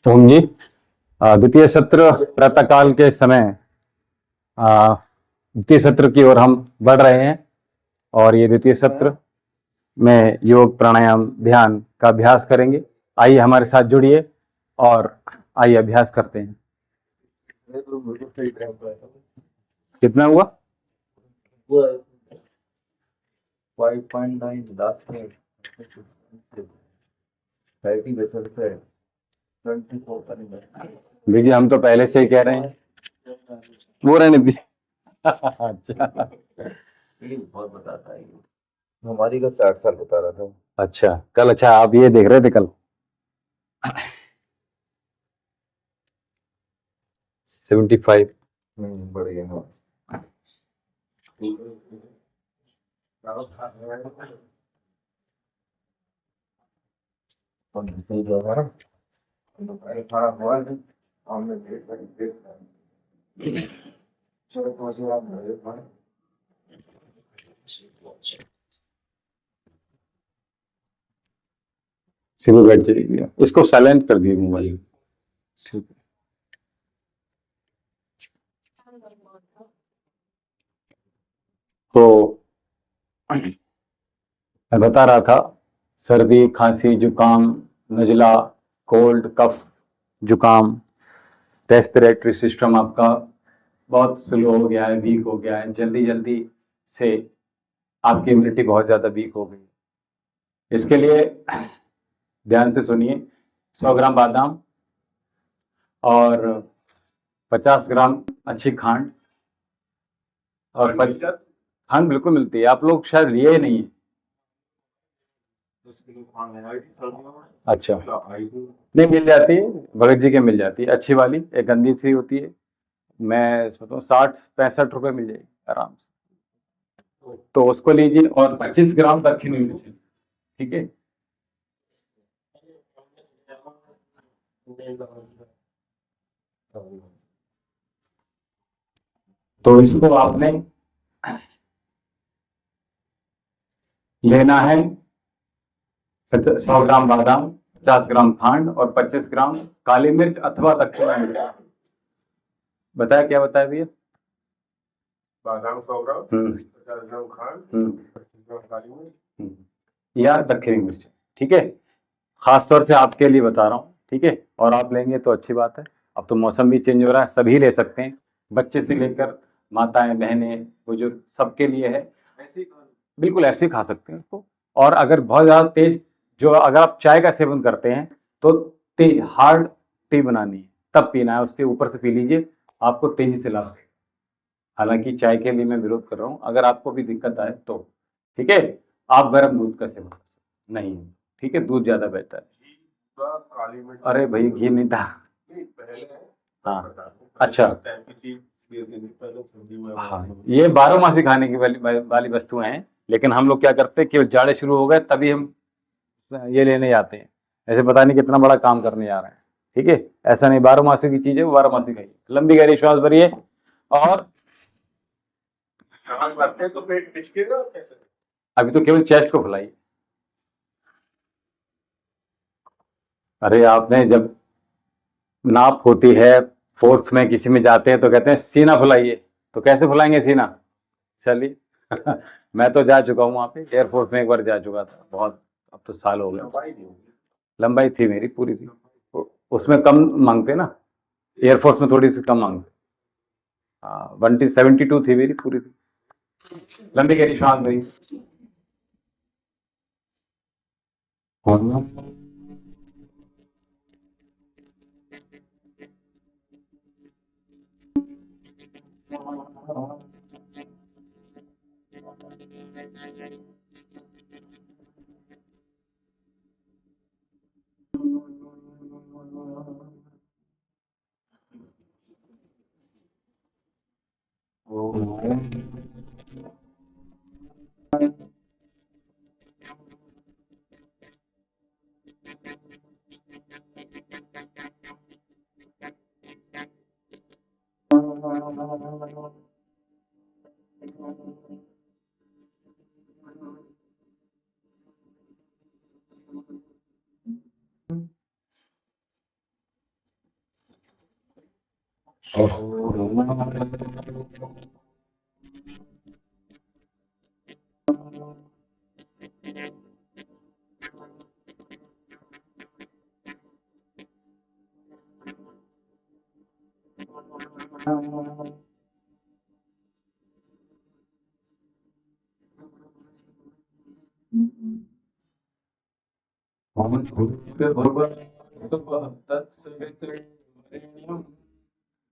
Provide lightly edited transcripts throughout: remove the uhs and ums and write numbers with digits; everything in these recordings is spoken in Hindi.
ओम जी। द्वितीय सत्र प्रातःकाल के समय द्वितीय सत्र की ओर हम बढ़ रहे हैं और ये द्वितीय सत्र में योग प्राणायाम ध्यान का अभ्यास करेंगे। आइए हमारे साथ जुड़िए और आइए अभ्यास करते हैं। कितना हुआ? 5.9 10 में 30% 24 देखिए, हम तो पहले से ही कह रहे हैं वो रहने दीजिए। अच्छा, बहुत बताता है। हमारी का 60 साल बता रहा था। अच्छा कल, अच्छा आप ये देख रहे थे कल 75। बढ़िया। हाँ सही जगह है। खड़ा हुआ है हमने देख चलो पहुंच गया। सिंगल बेड चली गया, इसको साइलेंट कर दिए मोबाइल। ठीक है। तो मैं बता रहा था, सर्दी खांसी जुकाम नजला कोल्ड कफ जुकाम, रेस्पिरेटरी सिस्टम आपका बहुत स्लो हो गया है, वीक हो गया है, जल्दी जल्दी से आपकी इम्यूनिटी बहुत ज़्यादा वीक हो गई। इसके लिए ध्यान से सुनिए, 100 ग्राम बादाम और 50 ग्राम अच्छी खांड और खांड बिल्कुल मिलती है, आप लोग शायद लिए नहीं है। अच्छा, नहीं मिल जाती है, भगत जी के मिल जाती है अच्छी वाली, एक गंदी सी होती है। मैं सोचता हूँ 60-65 रुपए मिल जाएगी आराम से, तो उसको लीजिए और 25 ग्राम दक्षिणी मिर्च, ठीक है। तो इसको आपने लेना है 100 ग्राम बादाम, 50 ग्राम खांड और 25 ग्राम काली मिर्च अथवा दक्षिणी मिर्च। बताया क्या बताया भैया? बादाम 100 ग्राम 50 ग्राम खांड 25 ग्राम काली मिर्च या दक्षिणी मिर्च, ठीक है। खास तौर से आपके लिए बता रहा हूँ, ठीक है। और आप लेंगे तो अच्छी बात है, अब तो मौसम भी चेंज हो रहा है, सभी ले सकते हैं, बच्चे से लेकर माताएं बहनें बुजुर्ग सबके लिए है। बिल्कुल ऐसे ही खा सकते हैं उसको। और अगर बहुत ज़्यादा तेज, जो अगर आप चाय का सेवन करते हैं तो तेज हार्ड टी बनानी है, तब पीना है, उसके ऊपर से पी लीजिए, आपको तेजी से लाभ देगा। हालांकि चाय के लिए मैं विरोध कर रहा हूँ, अगर आपको भी दिक्कत आए तो ठीक है, आप गर्म दूध का सेवन कर सकते नहीं, ठीक है, दूध ज्यादा बेहतर है। अरे भाई घी नहीं था। हाँ अच्छा, हाँ ये 12 मासी खाने की वाली वस्तुएं हैं, लेकिन हम लोग क्या करते हैं, केवल जाड़े शुरू हो गए तभी हम ये लेने जाते हैं, ऐसे पता नहीं कितना बड़ा काम करने जा रहे हैं, ठीक है। ऐसा नहीं, 12 मासी की चीज है वो 12 मासी खाइए। लंबी गहरी श्वास भरिए और भरते तो पेट टिचकेगा कैसे? अभी तो केवल चेस्ट को फुलाइए। अरे आपने जब नाप होती है, फोर्स में किसी में जाते हैं तो कहते हैं सीना फुलाइए, तो कैसे फुलाएंगे सीना? चलिए मैं तो जा चुका हूँ वहां पे, एयरफोर्स में एक बार जा चुका था, बहुत अब तो साल हो गए। लंबाई थी मेरी पूरी थी, उसमें कम मांगते ना, एयरफोर्स में थोड़ी सी कम मांगते। हाँ 172 थी मेरी पूरी थी। लंबी गहरी श्वास मेरी।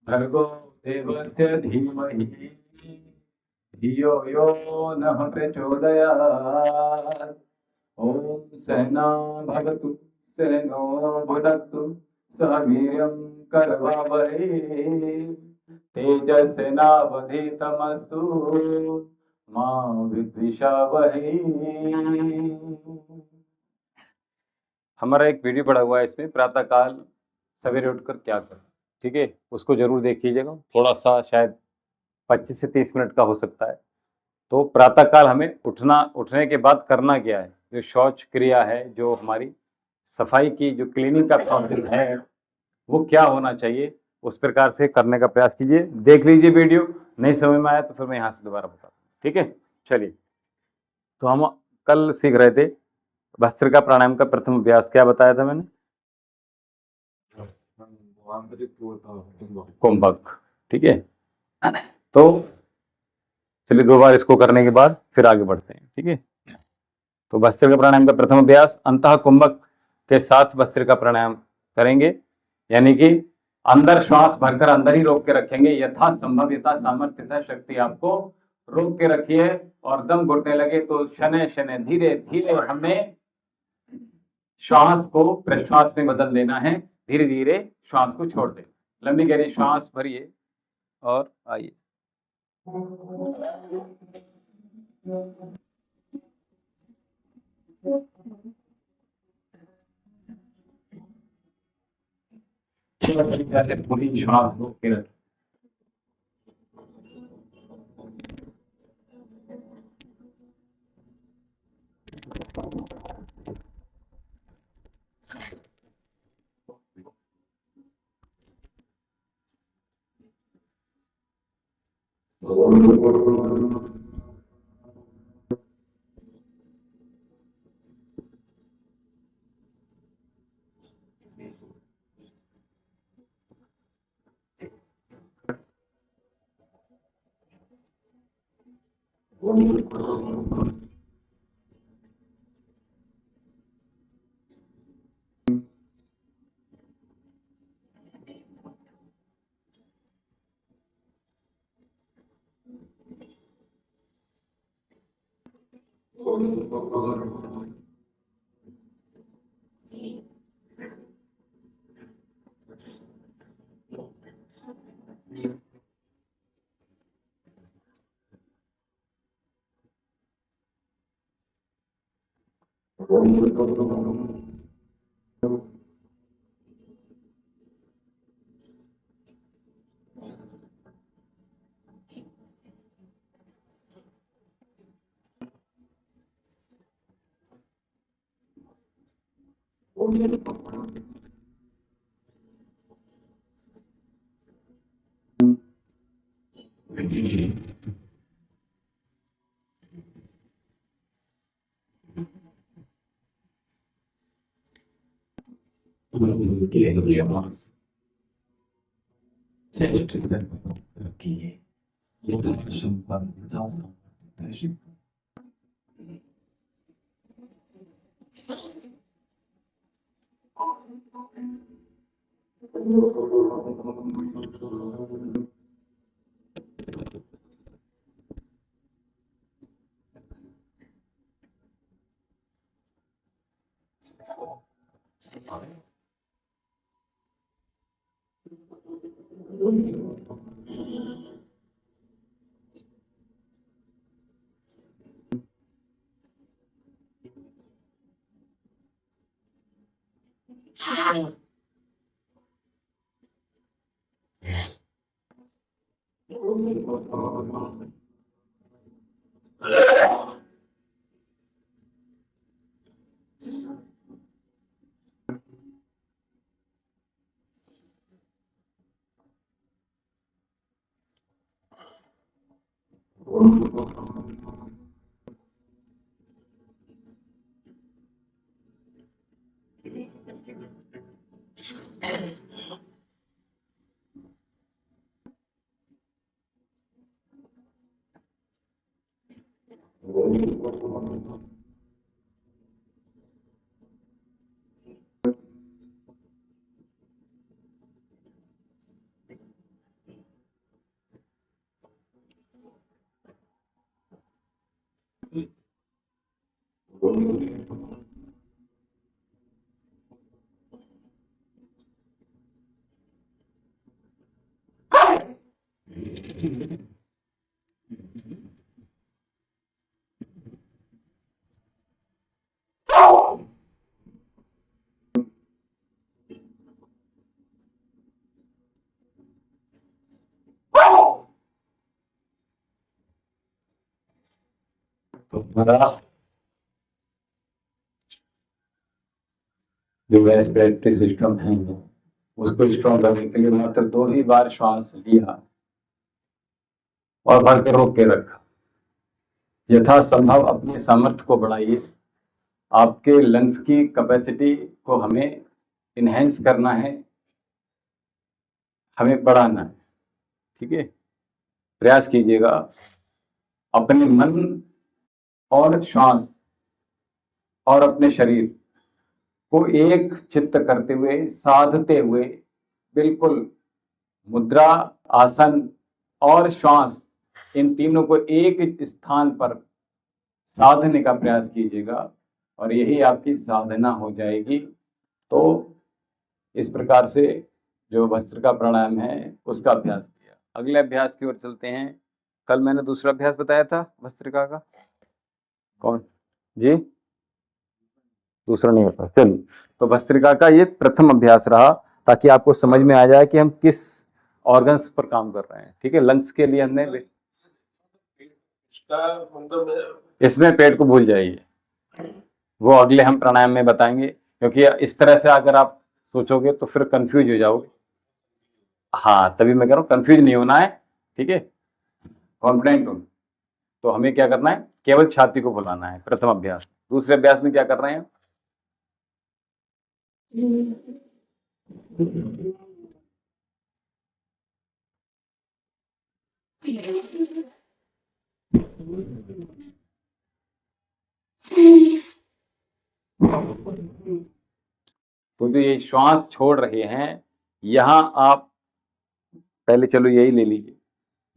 भर्गो देवस्य धीमहि धियो यो नः प्रचोदयात्। ॐ सहना भवतु सहनो भुनक्तु सह वीर्यं करवावहै तेजस्विनावधीतमस्तु मा विद्विषावहै। हमारा एक वीडियो पड़ा हुआ है इसमें, प्रातःकाल सवेरे उठकर क्या करें, ठीक है, उसको जरूर देख लीजिएगा। थोड़ा सा शायद 25 से 30 मिनट का हो सकता है। तो प्रातःकाल हमें उठने के बाद करना क्या है, जो शौच क्रिया है, जो हमारी सफाई की जो क्लीनिंग का प्रोसेस है, वो क्या होना चाहिए, उस प्रकार से करने का प्रयास कीजिए। देख लीजिए वीडियो, नहीं समझ में आया तो फिर मैं यहाँ से दोबारा बताता हूँ, ठीक है। चलिए, तो हम कल सीख रहे थे भस्त्रिका प्राणायाम का प्रथम अभ्यास। क्या बताया था मैंने? कुंभक, ठीक है। तो चलिए 2 बार इसको करने के बाद फिर आगे बढ़ते हैं, ठीक है। तो भस्त्रिका प्राणायाम का प्रथम अभ्यास अंतः कुंभक के साथ भस्त्रिका प्राणायाम करेंगे, यानी कि अंदर श्वास भरकर अंदर ही रोक के रखेंगे, यथा संभव, यथा सामर्थ्य, यथा शक्ति आपको रोक के रखिए। और दम घुटने लगे तो शनै शनै धीरे धीरे हमें श्वास को प्रश्वास में बदल देना है। धीरे धीरे श्वास को छोड़ दें, लंबी गहरी श्वास भरिए और आइए। पूरी श्वास रोक के रखें। तो हमारा जो रेस्पिरेटरी सिस्टम है उसको स्ट्रॉन्ग करने के लिए मात्र 2 ही बार श्वास लिया और भर के रोक के रखा। यथासंभव अपने सामर्थ्य को बढ़ाइए। आपके लंग्स की कैपेसिटी को हमें इनहेंस करना है, हमें बढ़ाना है। ठीक है, प्रयास कीजिएगा अपने मन और श्वास और अपने शरीर को एक चित्त करते हुए, साधते हुए, बिल्कुल मुद्रा, आसन और श्वास, इन तीनों को एक स्थान पर साधने का प्रयास कीजिएगा और यही आपकी साधना हो जाएगी। तो इस प्रकार से जो भस्त्रिका प्राणायाम है उसका अभ्यास किया। अगले अभ्यास की ओर चलते हैं। कल मैंने दूसरा अभ्यास बताया था भस्त्रिका का, कौन जी? दूसरा नहीं होता। चलिए, तो भस्त्रिका का ये प्रथम अभ्यास रहा ताकि आपको समझ में आ जाए कि हम किस ऑर्गन्स पर काम कर रहे हैं। ठीक है, लंग्स के लिए हमने इसमें पेट को भूल जाइए, वो अगले हम प्राणायाम में बताएंगे, क्योंकि इस तरह से अगर आप सोचोगे तो फिर कंफ्यूज हो जाओगे। हाँ, तभी मैं कह रहा हूँ कंफ्यूज नहीं होना है। ठीक है, कॉन्फिडेंट हो। तो हमें क्या करना है, केवल छाती को बुलाना है प्रथम अभ्यास। दूसरे अभ्यास में क्या कर रहे हैं? तो जो ये श्वास छोड़ रहे हैं, यहां आप पहले चलो यही ले लीजिए,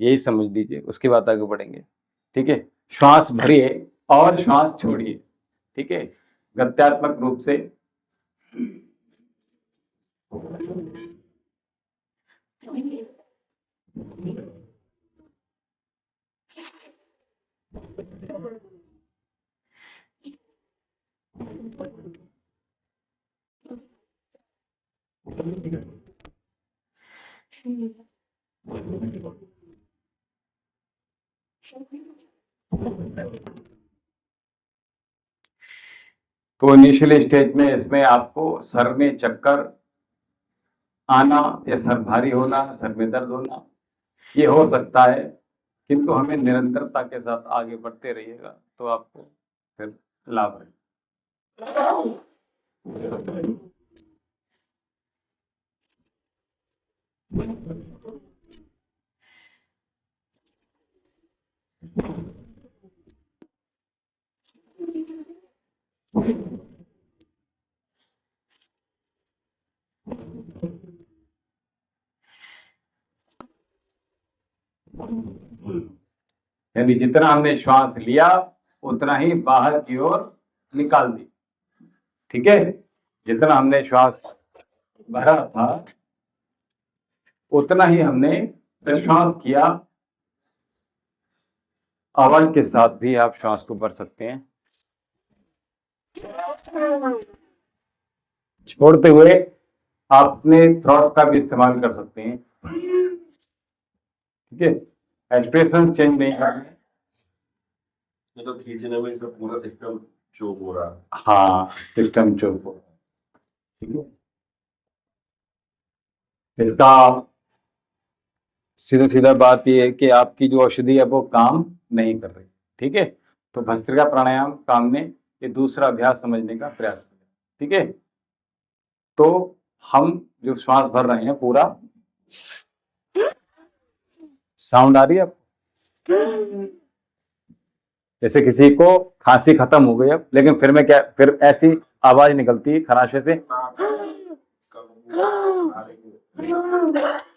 यही समझ लीजिए, उसके बाद आगे बढ़ेंगे। ठीक है, श्वास भरिए और श्वास छोड़िए। ठीक है, गत्यात्मक रूप से तो इनिशियल स्टेज में इसमें आपको सर में चक्कर आना या सर भारी होना, सर में दर्द होना, ये हो सकता है, किंतु हमें निरंतरता के साथ आगे बढ़ते रहिएगा तो आपको फिर लाभ है। यानी जितना हमने श्वास लिया उतना ही बाहर की ओर निकाल दी। ठीक है, जितना हमने श्वास भरा था उतना ही हमने प्रश्वास किया। आवाज के साथ भी आप श्वास को भर सकते हैं, छोड़ते हुए आप अपने थ्रॉट का भी इस्तेमाल कर सकते हैं। ठीक है, एक्सप्रेशन चेंज नहीं करना है। ये तो खींचने में तो पूरा सिस्टम चोक हो रहा है। हाँ, सिस्टम चोक हो। ठीक है, इसका सीधा सीधा बात ये है कि आपकी जो औषधि है वो काम नहीं कर रही। ठीक है, तो भस्त्रिका प्राणायाम काम ने ये दूसरा अभ्यास समझने का प्रयास किया। ठीक है, तो हम जो श्वास भर रहे हैं पूरा, साउंड आ रही है आपको? जैसे किसी को खांसी खत्म हो गई अब, लेकिन फिर मैं क्या, फिर ऐसी आवाज निकलती है खराशे से,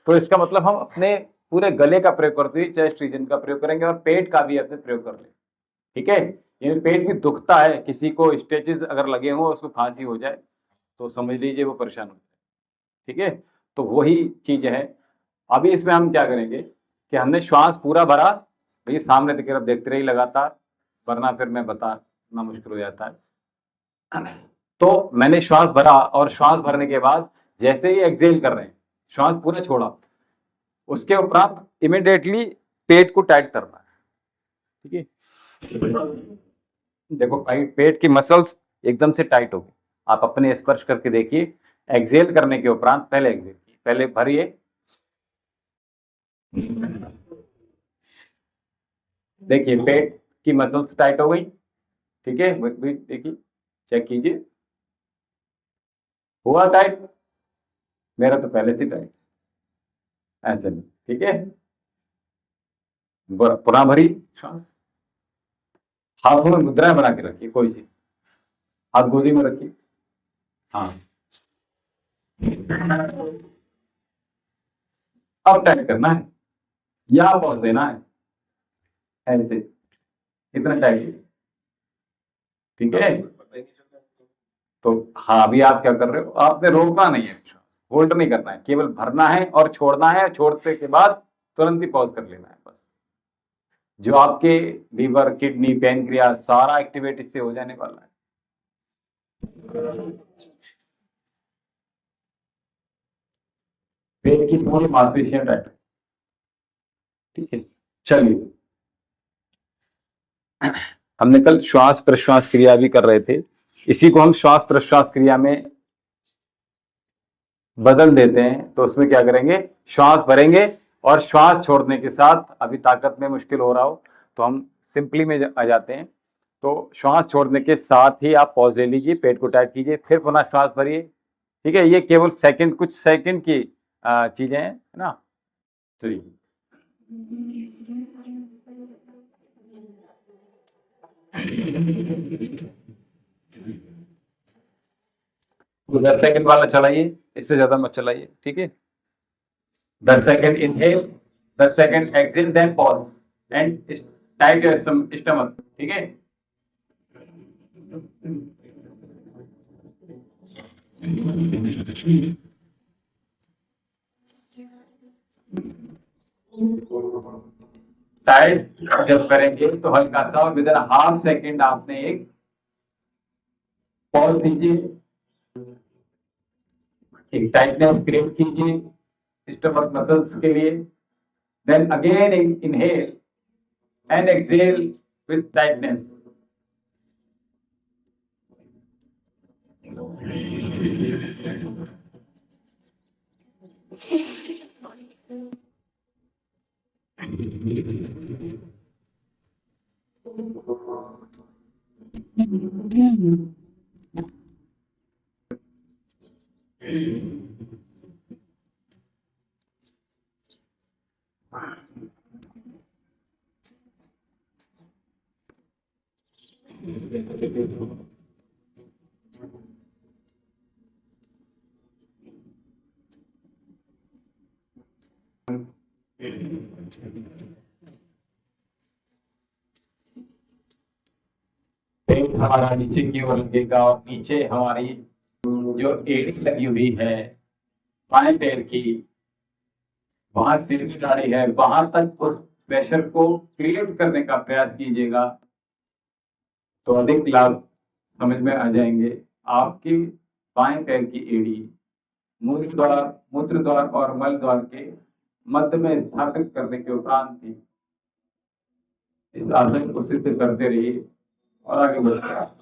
तो इसका मतलब हम अपने पूरे गले का प्रयोग करते हुए चेस्ट रीजन का प्रयोग करेंगे और पेट का भी अपने प्रयोग कर लेंगे। ठीक है, ये पेट भी दुखता है, किसी को स्टेचेस अगर लगे हों, उसको खांसी हो जाए तो समझ लीजिए वो परेशान हो जाए। ठीक है, तो वही चीज है। अभी इसमें हम क्या करेंगे कि हमने श्वास पूरा भरा, भैया सामने की तरफ देखते रहिए लगातार, वरना फिर मैं बताना मुश्किल हो जाता है। तो मैंने श्वास भरा और श्वास भरने के बाद जैसे ही एक्सेल कर रहे हैं, श्वास पूरा छोड़ा, उसके उपरांत इमिडिएटली पेट को टाइट करना है। ठीक है, देखो पेट की मसल्स एकदम से टाइट होगी, आप अपने स्पर्श करके देखिए। एक्सेल करने के उपरांत पहले एक्सेल, पहले भरिए, देखिए पेट की मसल्स टाइट हो गई। ठीक है, देखिए, चेक कीजिए, हुआ टाइट? मेरा तो पहले से टाइट, ऐसे नहीं। ठीक है, पुनः भरी श्वास, हाथों में मुद्राएं बना के रखिए, कोई सी, हाथ गोदी में रखिए, हाँ, अब टाइट करना है या पहुंच देना है, ऐसे, इतना टाइट। ठीक है, तो हाँ, अभी आप क्या कर रहे हो, आपने रोकना नहीं है, होल्ड नहीं करना है, केवल भरना है और छोड़ना है, छोड़ने के बाद तुरंत ही पॉज कर लेना है बस। जो आपके लीवर, किडनी, पैनक्रियास सारा एक्टिवेट इससे हो जाने वाला है। पेट की पूरी मांसपेशियां टाइट। ठीक है, चलिए, हमने कल श्वास प्रश्वास क्रिया भी कर रहे थे, इसी को हम श्वास प्रश्वास क्रिया में बदल देते हैं। तो उसमें क्या करेंगे, श्वास भरेंगे और श्वास छोड़ने के साथ, अभी ताकत में मुश्किल हो रहा हो तो हम सिंपली में आ जाते हैं। तो श्वास छोड़ने के साथ ही आप पॉज ले लीजिए, पेट को टाइट कीजिए, फिर पुनः श्वास भरिए। ठीक है, ये केवल सेकंड, कुछ सेकंड की चीजें हैं, है ना। चलिए, तो 10 सेकंड वाला चलाइए, इससे ज्यादा मत चलाइए। ठीक है, 10 second inhale, 10 second exhale, then pause and tight your stomach. ठीक है, टाइट जब करेंगे तो हल्का सा, और विद इन हाफ सेकंड आपने एक पॉज दीजिए, एक टाइटनेस क्रिएट कीजिए स्टमक मसल्स के लिए, then again inhale and exhale with tightness. पेट हमारा नीचे की ओर लगेगा और नीचे हमारी जो एड़ी लगी हुई है बाएं पैर की, वहां सिर की नाड़ी है, वहां तक उस प्रेशर को क्रिएट करने का प्रयास कीजिएगा, तो अधिक लाभ समझ में आ जाएंगे। आपकी बाएं पैर की एड़ी मूत्र द्वार और मल द्वार के मध्य में स्थापित करने के उपरांत ही इस आसन को सिद्ध करते रहिए और आगे बढ़ते रहिए।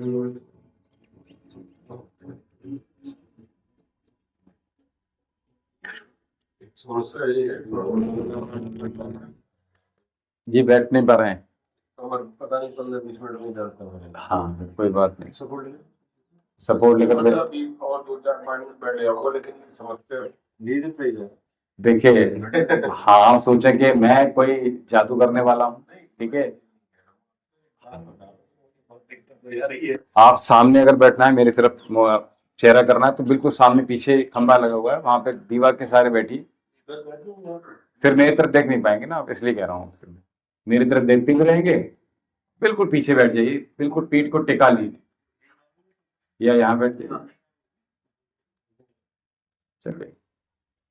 ये बैठ नहीं पा रहे हैं। पता नहीं 15-20 मिनट में दर्द कर रहे हैं। हाँ कोई बात नहीं, सपोर्ट सपोर्ट लेकर बैठ। अभी और 2-4 मिनट बैठ जाऊंगा, लेकिन समझते नींद पे ही है। देखिए हाँ, आप सोचे कि मैं कोई जादू करने वाला हूँ, ठीक है। आप सामने अगर बैठना है, मेरी तरफ चेहरा करना है, तो बिल्कुल सामने पीछे खंबा लगा हुआ है, वहां पे दीवार के सारे बैठी, फिर मेरी तरफ देख नहीं पाएंगे ना आप, इसलिए कह रहा हूँ। फिर मेरी तरफ देखते हुए रहेंगे, बिल्कुल पीछे बैठ जाइए, बिल्कुल पीठ को टिका लीजिए या यहाँ बैठ जाइए। चलिए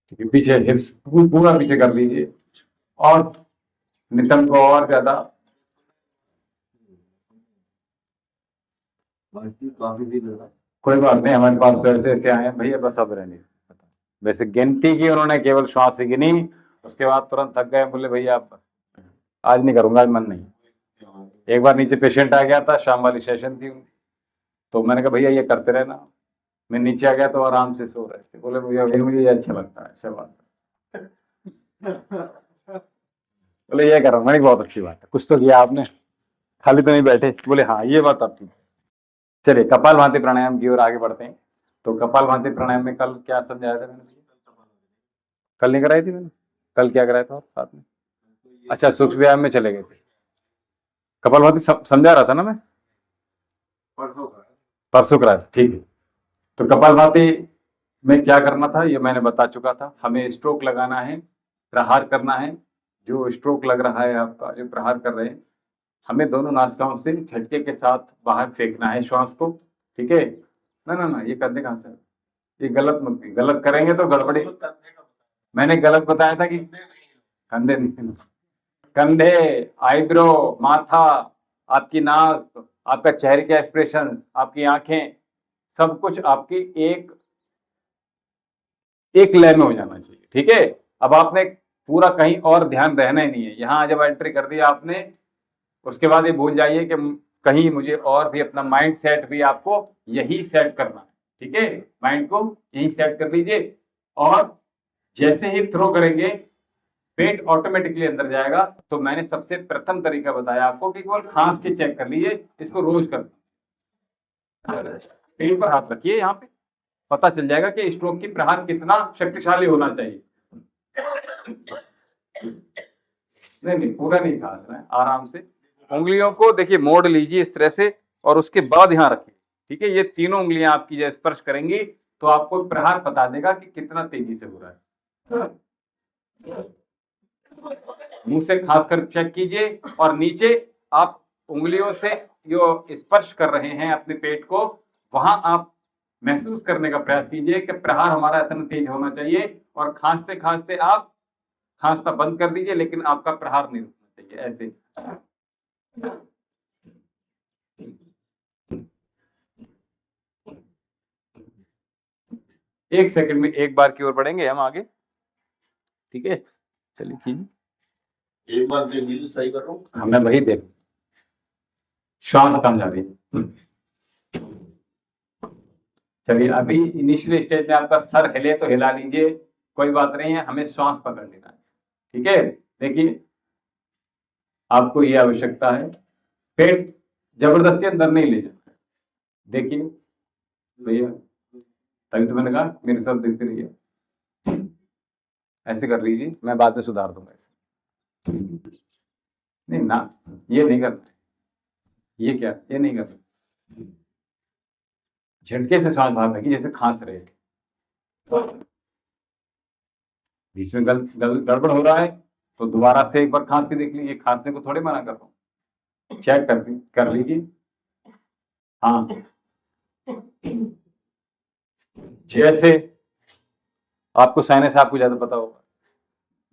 ठीक है, पीछे हिप्स पूरा पीछे कर लीजिए, और नितंब को और ज्यादा। कोई बात नहीं, हमारे पास तो ऐसे आए हैं भैया, बस अब रहने। वैसे गिनती की उन्होंने, केवल श्वास से गिनी, उसके बाद तुरंत थक गए, बोले भैया आप आज नहीं करूंगा, आज मन नहीं। एक बार नीचे पेशेंट आ गया था, शाम वाली सेशन थी उनकी, तो मैंने कहा भैया ये करते रहना। मैं नीचे आ गया तो आराम से सो रहे थे, बोले भैया मुझे ये अच्छा लगता है, शाबाश। बोले ये करो, मैंने बहुत अच्छी बात है, कुछ तो किया आपने, खाली तो नहीं बैठे। बोले हाँ ये बात आपकी। चलिए कपालभाति प्राणायाम की ओर आगे बढ़ते हैं। तो कपालभाति प्राणायाम में कल क्या समझाया था मैंने? कल नहीं कराई थी मैंने? कल क्या कराया था साथ में? अच्छा, सूक्ष्म व्यायाम में चले गए थे। कपालभाति समझा रहा था ना मैं, परसों कराया, ठीक है। तो कपालभाति में क्या करना था ये मैंने बता चुका था। हमें स्ट्रोक लगाना है, प्रहार करना है। जो स्ट्रोक लग रहा है आपका, जो प्रहार कर रहे हैं, हमें दोनों नासिकाओं से झटके के साथ बाहर फेंकना है श्वास को, ठीक है। ना ना ना, ये कंधे कहाँ से, ये गलत मत, गलत करेंगे तो गड़बड़ी। मैंने गलत बताया था कि कंधे नहीं, कंधे, आईब्रो, माथा, आपकी नाक, आपका चेहरे के एक्सप्रेशन, आपकी आंखें, सब कुछ आपकी एक लय में हो जाना चाहिए, ठीक है। अब आपने पूरा कहीं और ध्यान रहना ही नहीं है। यहाँ जब एंट्री कर दिया आपने, उसके बाद ये भूल जाइए कि कहीं मुझे और भी अपना माइंड सेट भी आपको यही सेट करना है, ठीक है। माइंड को यही सेट कर लीजिए, और जैसे ही थ्रो करेंगे पेट ऑटोमेटिकली अंदर जाएगा। तो मैंने सबसे प्रथम तरीका बताया आपको कि केवल खांस के चेक कर लीजिए, इसको रोज कर, पेट पर हाथ रखिए, यहाँ पे पता चल जाएगा कि स्ट्रोक की प्रहार कितना शक्तिशाली होना चाहिए। नहीं नहीं, पूरा नहीं खाना है, आराम से उंगलियों को देखिए मोड़ लीजिए इस तरह से, और उसके बाद यहाँ रखिए, ठीक है। ये तीनों उंगलियां आपकी जब स्पर्श करेंगी तो आपको प्रहार बता देगा कि कितना तेजी से हो रहा है। मुंह से खासकर चेक कीजिए, और नीचे आप उंगलियों से जो स्पर्श कर रहे हैं अपने पेट को, वहां आप महसूस करने का प्रयास कीजिए कि प्रहार हमारा इतना तेज होना चाहिए, और खांसते आप खांसना बंद कर दीजिए, लेकिन आपका प्रहार नहीं रुकना चाहिए, ऐसे। एक सेकंड में एक बार की ओर बढ़ेंगे हम आगे, ठीक है। चलिए कीजिए, एक बार दिल सही कर रहा हूँ, हमें वही देख, श्वास कम जा रही है। चलिए अभी इनिशियल स्टेज में आपका सर हिले तो हिला लीजिए, कोई बात नहीं है, हमें श्वास पकड़ लेना है, ठीक है। देखिए आपको ये आवश्यकता है, पेट जबरदस्ती अंदर नहीं ले जाना है। देखिए भैया, तभी तो मैंने कहा मेरे साथ देखते रहिए, ऐसे कर लीजिए, मैं बाद में सुधार दूंगा ऐसे। नहीं ना, ये नहीं करना, ये क्या, ये नहीं करना। झटके से श्वास बाहर फेंकी जैसे खांस रहे थे, बीच में गड़बड़ हो रहा है तो दोबारा से एक बार खांस के देख लीजिए, खांसने को थोड़े मना कर रहा हूँ, चेक कर लीजिए। हाँ, जैसे आपको साइनस आपको ज्यादा पता होगा,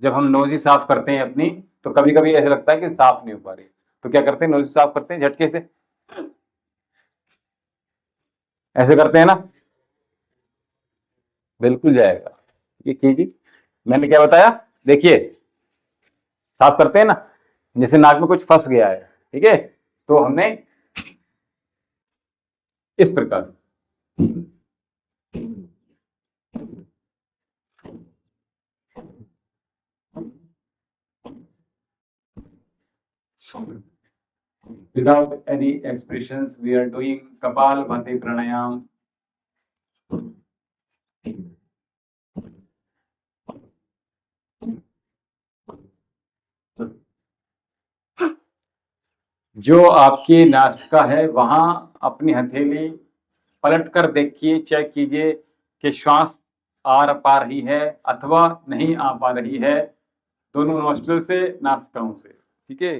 जब हम नोजी साफ करते हैं अपनी, तो कभी कभी ऐसा लगता है कि साफ नहीं हो पा रही, तो क्या करते हैं, नोजी साफ करते हैं झटके से, ऐसे करते हैं ना, बिल्कुल जाएगा। ये कीजिए, मैंने क्या बताया, देखिए साफ करते हैं ना, जैसे नाक में कुछ फंस गया है, ठीक है, तो हमने इस प्रकार। Without any expressions, we are doing Kapalbhati pranayam. जो आपकी नासिका है वहां अपनी हथेली पलट कर देखिए, चेक कीजिए कि श्वास आ पा रही है अथवा नहीं आ पा रही है, दोनों नोस्ट्रल से, नासिकाओं से। ठीक है,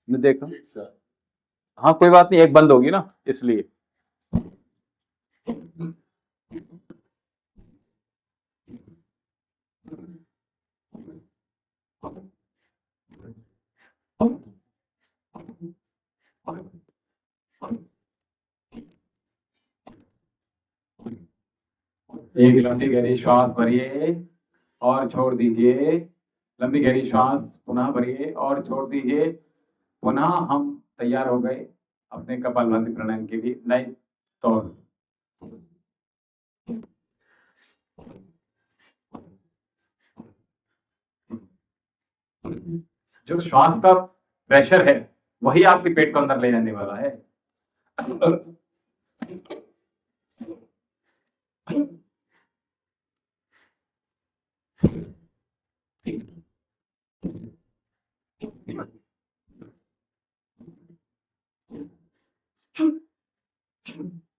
देखो। हाँ कोई बात नहीं, एक बंद होगी ना इसलिए। एक लंबी गहरी श्वास भरिए और छोड़ दीजिए। लंबी गहरी श्वास पुनः भरिए और छोड़ दीजिए। पुनः हम तैयार हो गए अपने कपालभाति प्राणायाम के लिए नए तौर से। जो श्वास का प्रेशर है वही आपके पेट को अंदर ले जाने वाला है।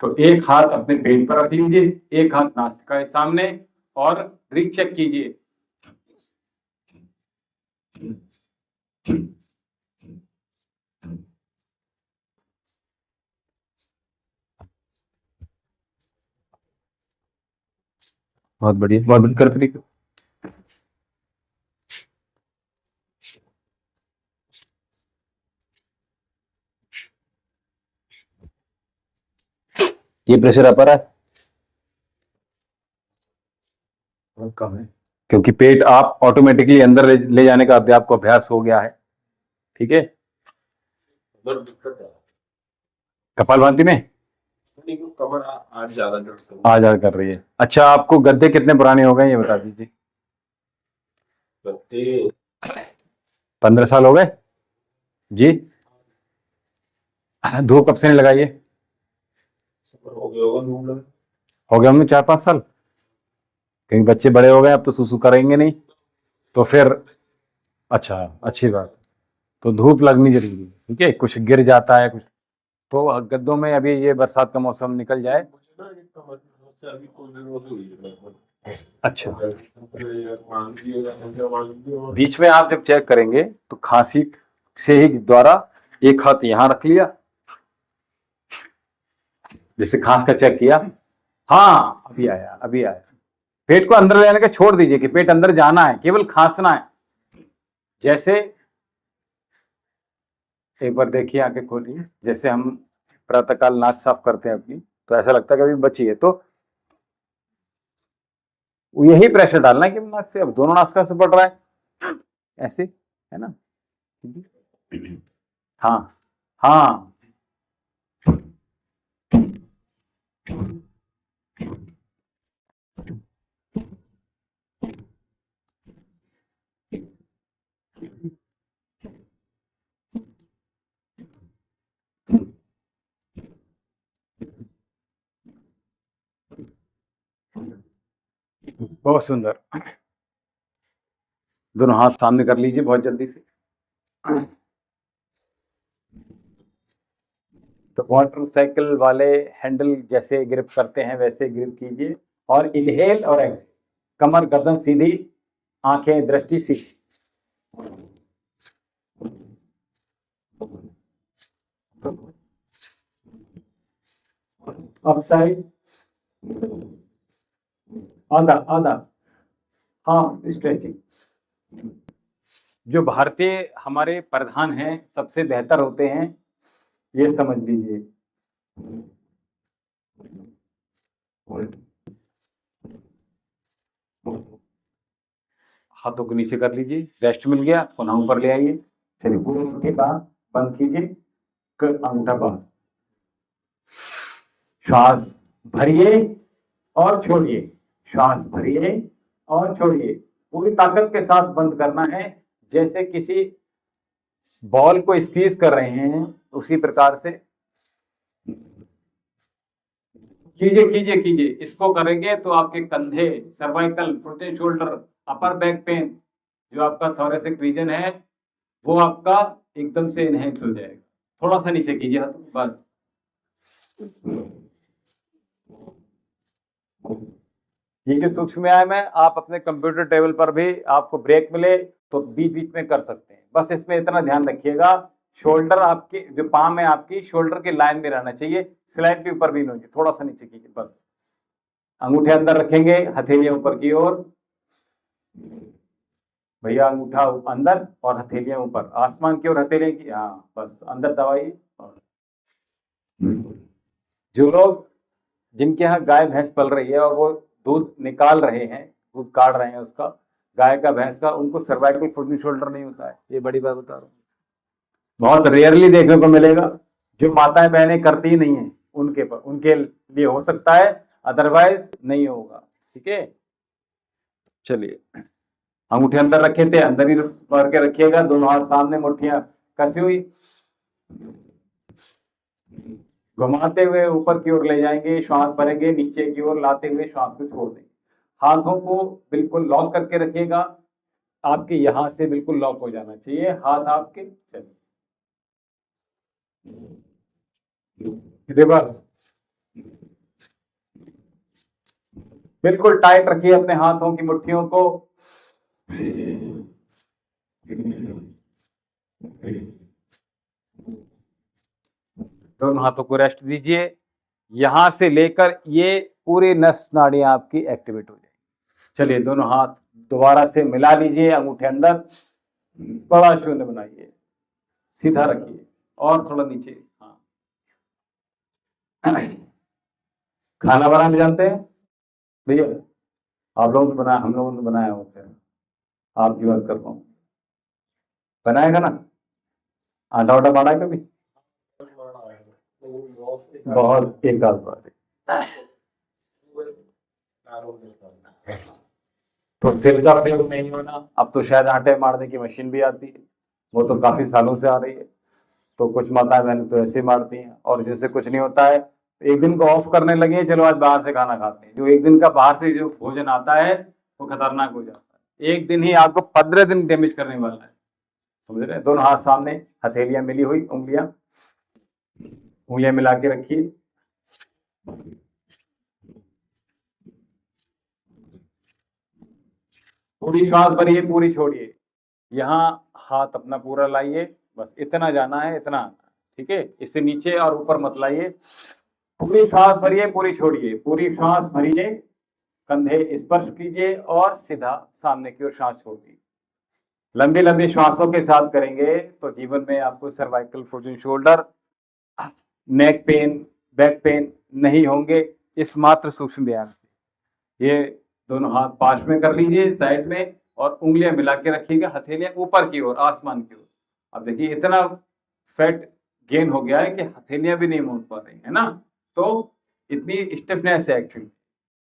तो एक हाथ अपने पेट पर रख लीजिए, एक हाथ नासिका के सामने और ब्रीथ चेक कीजिए। बहुत बढ़िया, बहुत बढ़िया, कर तरीके। ये प्रेशर अपर है, कम है, क्योंकि पेट आप ऑटोमेटिकली अंदर ले जाने का आपको अभ्यास हो गया है। ठीक है, कपालभाति में कमर आज ज्यादा कर रही है। अच्छा, आपको गद्दे कितने पुराने हो गए ये बता दीजिए। 15 साल हो गए जी। धूप कब से नहीं लगाइए? हो गए होंगे 4-5 साल, क्योंकि बच्चे बड़े हो गए, अब तो सुसु करेंगे नहीं, तो फिर अच्छा, अच्छी बात। तो धूप लगनी जरूरी है। ठीक है, कुछ गिर जाता है कुछ, तो गद्दों में अभी ये बरसात का मौसम निकल जाए। अच्छा, बीच में आप जब चेक करेंगे तो खांसी से ही द्वारा एक हाथ यहां रख लिया, जैसे खांस का चेक किया। हाँ, अभी आया, अभी आया। पेट को अंदर ले जाने का छोड़ दीजिए कि पेट अंदर जाना है, केवल खांसना है। जैसे एक बार देखिए, आंखें खोलिए, जैसे हम प्रातःकाल नाक साफ करते हैं अपनी, तो ऐसा लगता है कि अभी बची है, तो यही प्रेशर डालना है कि नाक से, अब दोनों नासिका से पड़ रहा है, ऐसे है ना। हाँ हाँ, बहुत सुंदर। दोनों हाथ सामने कर लीजिए बहुत जल्दी से। तो वाटर साइकिल वाले हैंडल जैसे ग्रिप करते हैं वैसे ग्रिप कीजिए और इनहेल और एक्सहेल। कमर गर्दन सीधी, आंखें दृष्टि सीधी। अप साइड, आधा आधा, हाँ स्ट्रेचिंग। जो भारतीय हमारे प्रधान हैं सबसे बेहतर होते हैं, ये समझ लीजिए। हाथों को नीचे कर लीजिए, रेस्ट मिल गया, पुनः ऊपर ले आइए। चलिए, पूरे के बाद बंद कीजिए, अंगूठा बंद। श्वास भरिए और छोड़िए, श्वास भरिए और छोड़िए। पूरी ताकत के साथ बंद करना है, जैसे किसी बॉल को स्क्वीज कर रहे हैं उसी प्रकार से कीजिए कीजिए कीजिए। इसको करेंगे तो आपके कंधे, cervical, front shoulder, upper back pain, जो आपका थोरेसिक रीजन है वो आपका एकदम से इनहेंस हो जाएगा। थोड़ा सा नीचे कीजिए हाथ, बस। ये जो सूक्ष्म व्यायाम है आप अपने कंप्यूटर टेबल पर भी, आपको ब्रेक मिले तो बीच बीच में कर सकते हैं। बस इसमें इतना ध्यान रखिएगा, शोल्डर आपकी जो पाम है आपकी शोल्डर की लाइन में रहना चाहिए, स्लाइड के ऊपर भी नहीं होगी। थोड़ा सा नीचे कीजिए बस। अंगूठे अंदर रखेंगे, हथेलियां ऊपर की ओर। भैया अंगूठा अंदर और हथेलियां ऊपर, आसमान की ओर हथेलियां की। हाँ बस अंदर दबाइए। जो लोग, जिनके यहाँ गाय भैंस पल रही है और वो दूध निकाल रहे हैं, दूध काट रहे हैं उसका, गाय का भैंस का, उनको सर्वाइकल फुट शोल्डर नहीं होता है। ये बड़ी बात बता रहा हूँ, बहुत रेयरली देखने को मिलेगा। जो माताएं बहनें करती ही नहीं है उनके लिए हो सकता है, अदरवाइज नहीं होगा। ठीक है, चलिए। अंगूठे अंदर रखे थे, अंदर ही भर के रखिएगा। दोनों हाथ सामने, मुट्ठियां कसी हुई, घुमाते हुए ऊपर की ओर ले जाएंगे, श्वास भरेंगे, नीचे की ओर लाते हुए श्वास को छोड़ देंगे। हाथों को बिल्कुल लॉक करके रखिएगा, आपके यहां से बिल्कुल लॉक हो जाना चाहिए हाथ आपके। चलिए रिवर्स, बिल्कुल टाइट रखिए अपने हाथों की मुट्ठियों को। दोनों हाथों को रेस्ट दीजिए। यहां से लेकर ये पूरी नस नाड़ियां आपकी एक्टिवेट हो जाएगी। चलिए दोनों हाथ दोबारा से मिला लीजिए, अंगूठे अंदर, बड़ा शून्य बनाइए, सीधा रखिए और थोड़ा नीचे। हाँ, खाना बनाने जानते हैं भैया? आप लोगों ने बनाया, हम लोगों ने बनाया हो, फिर आपकी बात कर रहा हूँ। बनाएगा ना? आटा वाटा बाड़ा है कभी? बहुत एक आध बार। तो सिर का प्रयोग नहीं होना। अब तो शायद आटे मारने की मशीन भी आती है, वो तो काफी सालों से आ रही है। तो कुछ माताएं बहनें तो ऐसे मारती हैं, और जिनसे कुछ नहीं होता है एक दिन को ऑफ करने लगे, चलो आज बाहर से खाना खाते हैं। जो एक दिन का बाहर से जो भोजन आता है वो खतरनाक हो जाता है, एक दिन ही आपको 15 दिन डैमेज करने वाला है। समझ रहे? दोनों हाथ सामने, हथेलियां मिली हुई, उंगलियां मिला के रखिए। पूरी श्वास भरिए, पूरी छोड़िए। यहाँ हाथ अपना पूरा लाइए, बस इतना जाना है, इतना आना है। ठीक है, इससे नीचे और ऊपर मत लाइए। पूरी श्वास भरिए, पूरी छोड़िए। पूरी श्वास भरिए, कंधे स्पर्श कीजिए और सीधा सामने की ओर श्वास छोड़िए। लंबी लंबी श्वासों के साथ करेंगे तो जीवन में आपको cervical, foot and shoulder, neck pain, back pain नहीं होंगे इस मात्र सूक्ष्म व्यायाम से। ये दोनों हाथ पास में कर लीजिए साइड में, और उंगलियां मिला के रखिएगा, हथेलियां ऊपर की ओर, आसमान की ओर। अब देखिए इतना फैट गेन हो गया है कि हथेलियां भी नहीं मोड़ पा रही है ना, तो इतनी स्टिफनेस है एक्चुअली।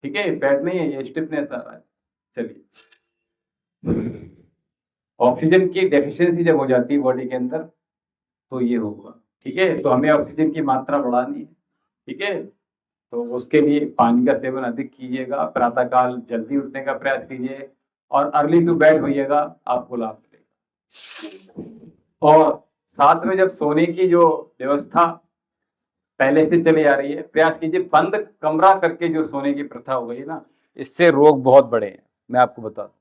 ठीक है, फैट नहीं है, ये स्टिफनेस आ रहा है। चलिए, ऑक्सीजन की डेफिशिएंसी जब हो जाती है बॉडी के अंदर तो ये होगा। ठीक है, तो हमें ऑक्सीजन की मात्रा बढ़ानी है। ठीक है, तो उसके लिए पानी का सेवन अधिक कीजिएगा, प्रातःकाल जल्दी उठने का प्रयास कीजिए, और अर्ली टू बेड होइएगा, आपको लाभ मिलेगा। और साथ में जब सोने की जो व्यवस्था पहले से चली आ रही है, प्रयास कीजिए बंद कमरा करके जो सोने की प्रथा हो गई ना, इससे रोग बहुत बड़े हैं, मैं आपको बता दूं।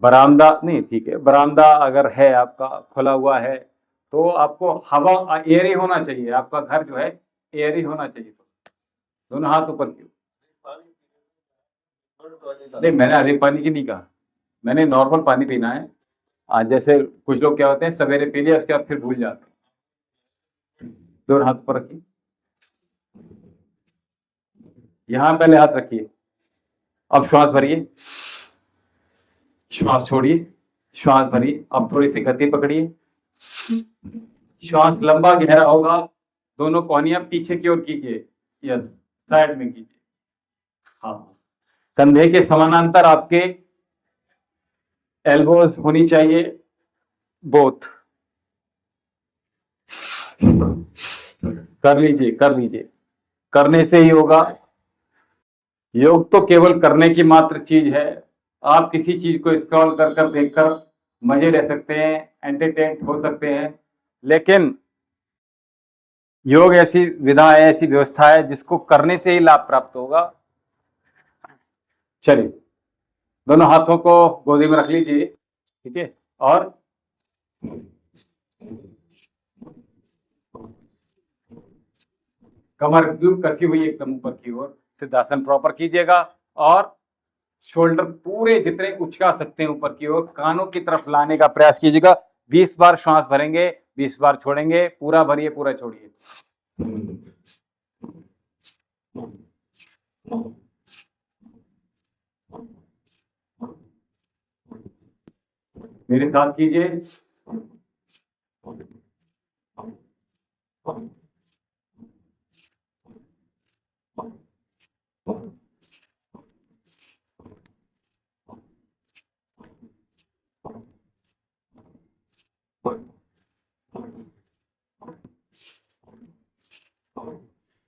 बरामदा नहीं, ठीक है, बरामदा अगर है आपका खुला हुआ है तो आपको हवा एयरी होना चाहिए, आपका घर जो है एयरी होना चाहिए। दोनों हाथ ऊपर क्यों? नहीं, मैंने अधिक पानी की नहीं कहा, मैंने नॉर्मल पानी पीना है। आज जैसे कुछ लोग क्या होते हैं, सवेरे पी लिया उसके बाद फिर भूल जाते हैं। दोनों हाथ ऊपर रखिए, यहां पहले हाथ रखिए। अब श्वास भरिए, श्वास छोड़िए, श्वास भरिए। अब थोड़ी सी गति पकड़िए, श्वास लंबा गहरा होगा। दोनों कोहनियां पीछे की ओर कीजिए, यस, साइड में कीजिए। हाँ, कंधे के समानांतर आपके एल्बोज होनी चाहिए, बोथ। कर लीजिए, कर लीजिए, करने से ही होगा। योग तो केवल करने की मात्र चीज है। आप किसी चीज को स्क्रॉल कर कर देखकर मजे ले सकते हैं, एंटरटेन हो सकते हैं, लेकिन योग ऐसी विधा है, ऐसी व्यवस्था है जिसको करने से ही लाभ प्राप्त होगा। चलिए, दोनों हाथों को गोदी में रख लीजिए, ठीक है, और कमर क्यूब कसी हुई एकदम ऊपर की ओर, सिद्धासन प्रॉपर कीजिएगा, और शोल्डर पूरे जितने उचका सकते हैं ऊपर की ओर, कानों की तरफ लाने का प्रयास कीजिएगा। 20 बार श्वास भरेंगे, 20 बार छोड़ेंगे, पूरा भरिए, पूरा छोड़िए। मेरे साथ कीजिए।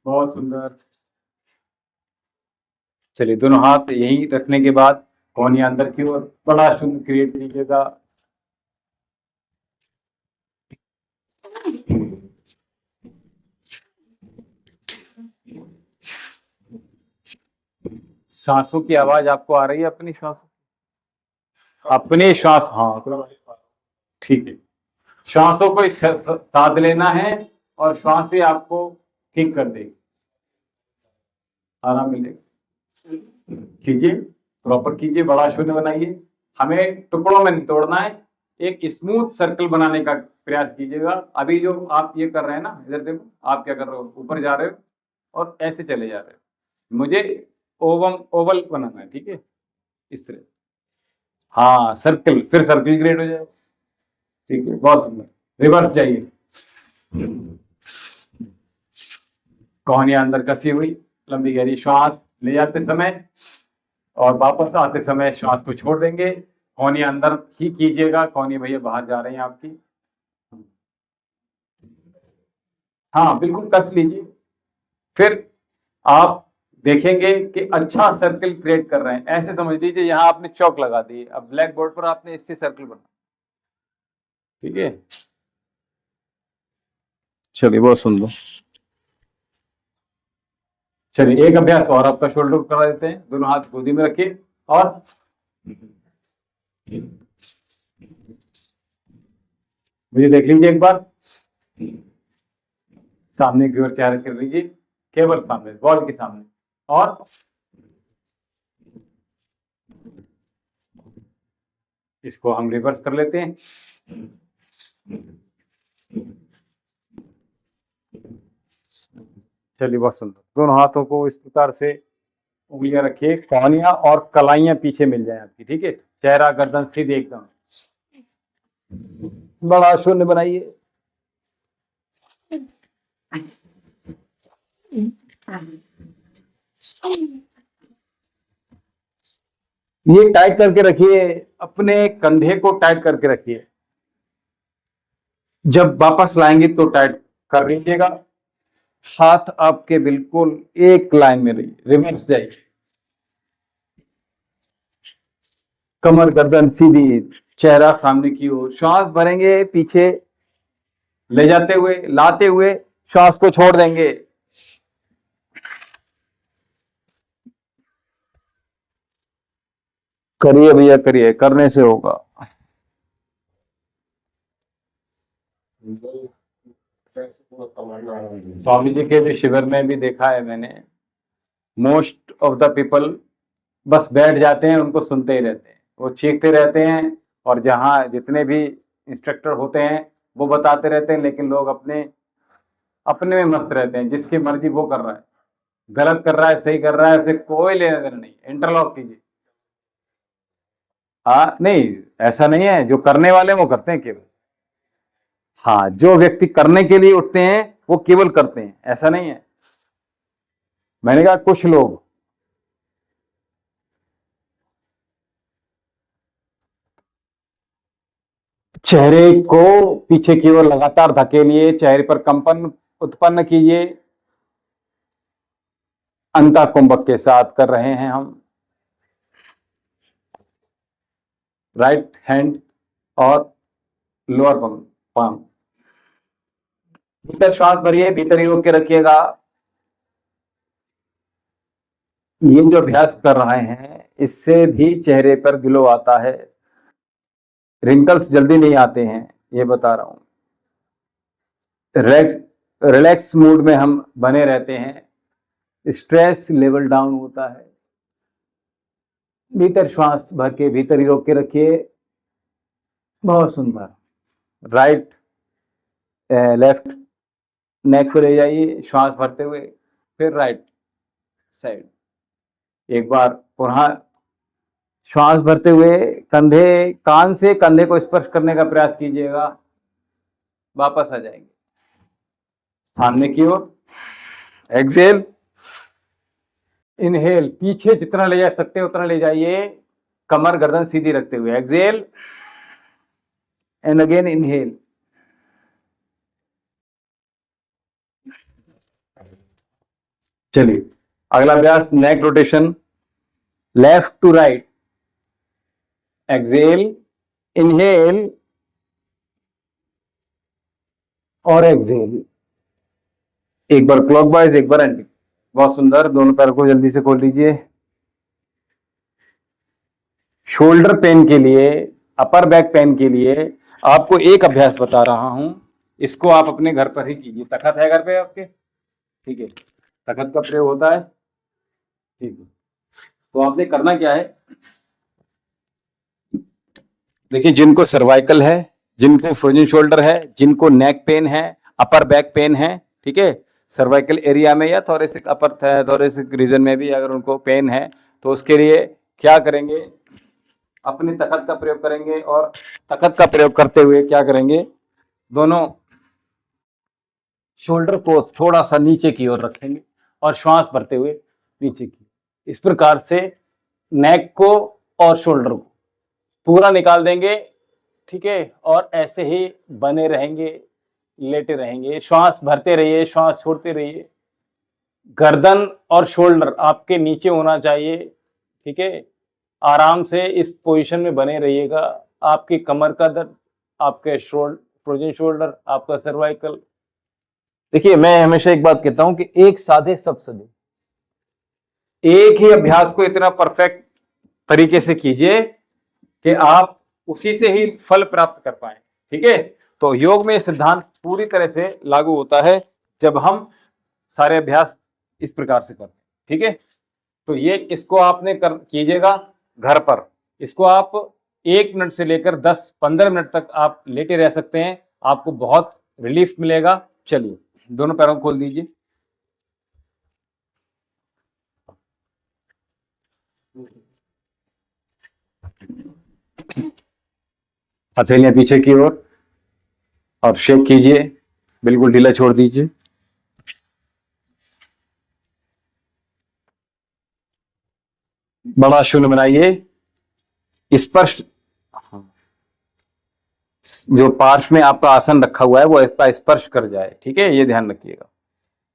बहुत सुंदर। चलिए, दोनों हाथ यहीं रखने के बाद कोहनी अंदर की ओर बड़ा शून्य क्रिएट कीजिएगा। सांसों की आवाज आपको आ रही है? अपनी श्वास, अपने श्वास, हाँ ठीक है। श्वासों को साध लेना है और श्वास ही आपको ठीक कर देगी, आराम मिलेगा। कीजिए, प्रॉपर कीजिए, बड़ा शून्य बनाइए। हमें टुकड़ों में नहीं तोड़ना है, एक स्मूथ सर्कल बनाने का प्रयास कीजिएगा। अभी जो आप ये कर रहे हैं ना, इधर देखो, आप क्या कर रहे हो, ऊपर जा रहे हो और ऐसे चले जा रहे हो। मुझे ओवल बनाना है, ठीक है, इस तरह। हाँ, सर्कल, फिर सर्कल ग्रेड हो जाएगा, ठीक है, बहुत सुंदर। रिवर्स जाइए, कोहनी अंदर कसी हुई, लंबी गहरी श्वास ले जाते समय और वापस आते समय श्वास को छोड़ देंगे। कोहनी अंदर ही कीजिएगा, कोहनी भैया बाहर जा रहे हैं आपकी। हाँ, बिल्कुल कस लीजिए। फिर आप देखेंगे कि अच्छा सर्कल क्रिएट कर रहे हैं। ऐसे समझ लीजिए यहाँ आपने चौक लगा दी, अब ब्लैक बोर्ड पर आपने इससे सर्कल बना, ठीक है। चलिए, बहुत सुंदर। चलिए, एक अभ्यास और आपका शोल्डर करा देते हैं। दोनों हाथ गोदी में रखिए और मुझे देख लीजिए एक बार, सामने की ओर चेहरा कर लीजिए, केवल सामने, वॉल के सामने। और इसको हम रिवर्स कर लेते हैं। चलिए, बहुत सुंदर। दोनों हाथों को इस प्रकार से उंगलियां रखिए, कोहनियां और कलाइयां पीछे मिल जाए आपकी, ठीक है। चेहरा गर्दन सीधे एकदम, बड़ा शून्य बनाइए। ये टाइट करके रखिए, अपने कंधे को टाइट करके रखिए। जब वापस लाएंगे तो टाइट कर लीजिएगा। हाथ आपके बिल्कुल एक लाइन में रहिए, रिवर्स जाइए। कमर गर्दन सीधी, चेहरा सामने की ओर। श्वास भरेंगे, पीछे ले जाते हुए, लाते हुए श्वास को छोड़ देंगे। करिए भैया, करिए, करने से होगा। स्वामी जी के भी शिविर में भी देखा है मैंने, मोस्ट ऑफ द पीपल बस बैठ जाते हैं, उनको सुनते ही रहते हैं, वो चीखते रहते हैं, और जहाँ जितने भी इंस्ट्रक्टर होते हैं वो बताते रहते हैं, लेकिन लोग अपने अपने में मस्त रहते हैं। जिसकी मर्जी वो कर रहा है, गलत कर रहा है, सही कर रहा है, उसे कोई लेना देना नहीं। इंटरलॉक कीजिए। हाँ, नहीं, ऐसा नहीं है, जो करने वाले वो करते हैं केवल। हाँ, जो व्यक्ति करने के लिए उठते हैं वो केवल करते हैं, ऐसा नहीं है। मैंने कहा कुछ लोग चेहरे को पीछे की ओर लगातार धकेलिए, चेहरे पर कंपन उत्पन्न कीजिए। अंता कुंभक के साथ कर रहे हैं हम। राइट हैंड और लोअर पाम। भीतर श्वास भरिए, भीतर ही रोक के रखिएगा। ये जो अभ्यास कर रहे हैं इससे भी चेहरे पर ग्लो आता है, रिंकल्स जल्दी नहीं आते हैं, ये बता रहा हूं। रिलैक्स मूड में हम बने रहते हैं, स्ट्रेस लेवल डाउन होता है। भीतर श्वास भर के भीतर ही रोक के रखिए। बहुत सुंदर। राइट लेफ्ट नेक को ले जाइए श्वास भरते हुए, फिर राइट साइड। एक बार पुनः श्वास भरते हुए कंधे, कान से कंधे को स्पर्श करने का प्रयास कीजिएगा। वापस आ जाएंगे सामने की ओर। एक्सेल, इनहेल, पीछे जितना ले जा सकते हैं उतना ले जाइए, कमर गर्दन सीधी रखते हुए। Exhale and again inhale. चलिए अगला अभ्यास neck rotation, left to right. Exhale, inhale और एक्सेल। एक बार क्लॉकवाइज, एक बार एंटी। बहुत सुंदर। दोनों पैर को जल्दी से खोल लीजिए। शोल्डर पेन के लिए, अपर बैक पेन के लिए आपको एक अभ्यास बता रहा हूं, इसको आप अपने घर पर ही कीजिए। तखत है घर पे आपके? ठीक है, तखत का प्रयोग होता है। ठीक है, तो आपने करना क्या है, देखिए जिनको सर्वाइकल है, जिनको फ्रोजन शोल्डर है, जिनको नेक पेन है, अपर बैक पेन है, ठीक है, सर्वाइकल एरिया में या थोरेसिक, अपर थोरेसिक रीजन में भी अगर उनको पेन है तो उसके लिए क्या करेंगे, अपने तखत का प्रयोग करेंगे। और तखत का प्रयोग करते हुए क्या करेंगे, दोनों शोल्डर को थोड़ा सा नीचे की ओर रखेंगे और श्वास भरते हुए नीचे की। इस प्रकार से नेक को और शोल्डर को पूरा निकाल देंगे, ठीक है। और ऐसे ही बने रहेंगे, लेटे रहेंगे। श्वास भरते रहिए, श्वास छोड़ते रहिए। गर्दन और शोल्डर आपके नीचे होना चाहिए, ठीक है। आराम से इस पोजीशन में बने रहिएगा। आपकी कमर का दर्द, आपके फ्रोजन शोल्डर, आपका सर्वाइकल। देखिए मैं हमेशा एक बात कहता हूं कि एक साधे सब सधे। एक ही अभ्यास को इतना परफेक्ट तरीके से कीजिए कि आप उसी से ही फल प्राप्त कर पाए, ठीक है। तो योग में सिद्धांत पूरी तरह से लागू होता है जब हम सारे अभ्यास इस प्रकार से करते हैं, ठीक है। तो ये इसको आपने कीजिएगा घर पर। इसको आप 1 मिनट से लेकर 10-15 मिनट तक आप लेटे रह सकते हैं, आपको बहुत रिलीफ मिलेगा। चलिए दोनों पैरों को खोल दीजिए। हथेलियां पीछे की ओर और शेक कीजिए, बिल्कुल ढीला छोड़ दीजिए। बड़ा शून्य बनाइए। स्पर्श, जो पार्श्व में आपका आसन रखा हुआ है वो इसका स्पर्श कर जाए, ठीक है, ये ध्यान रखिएगा।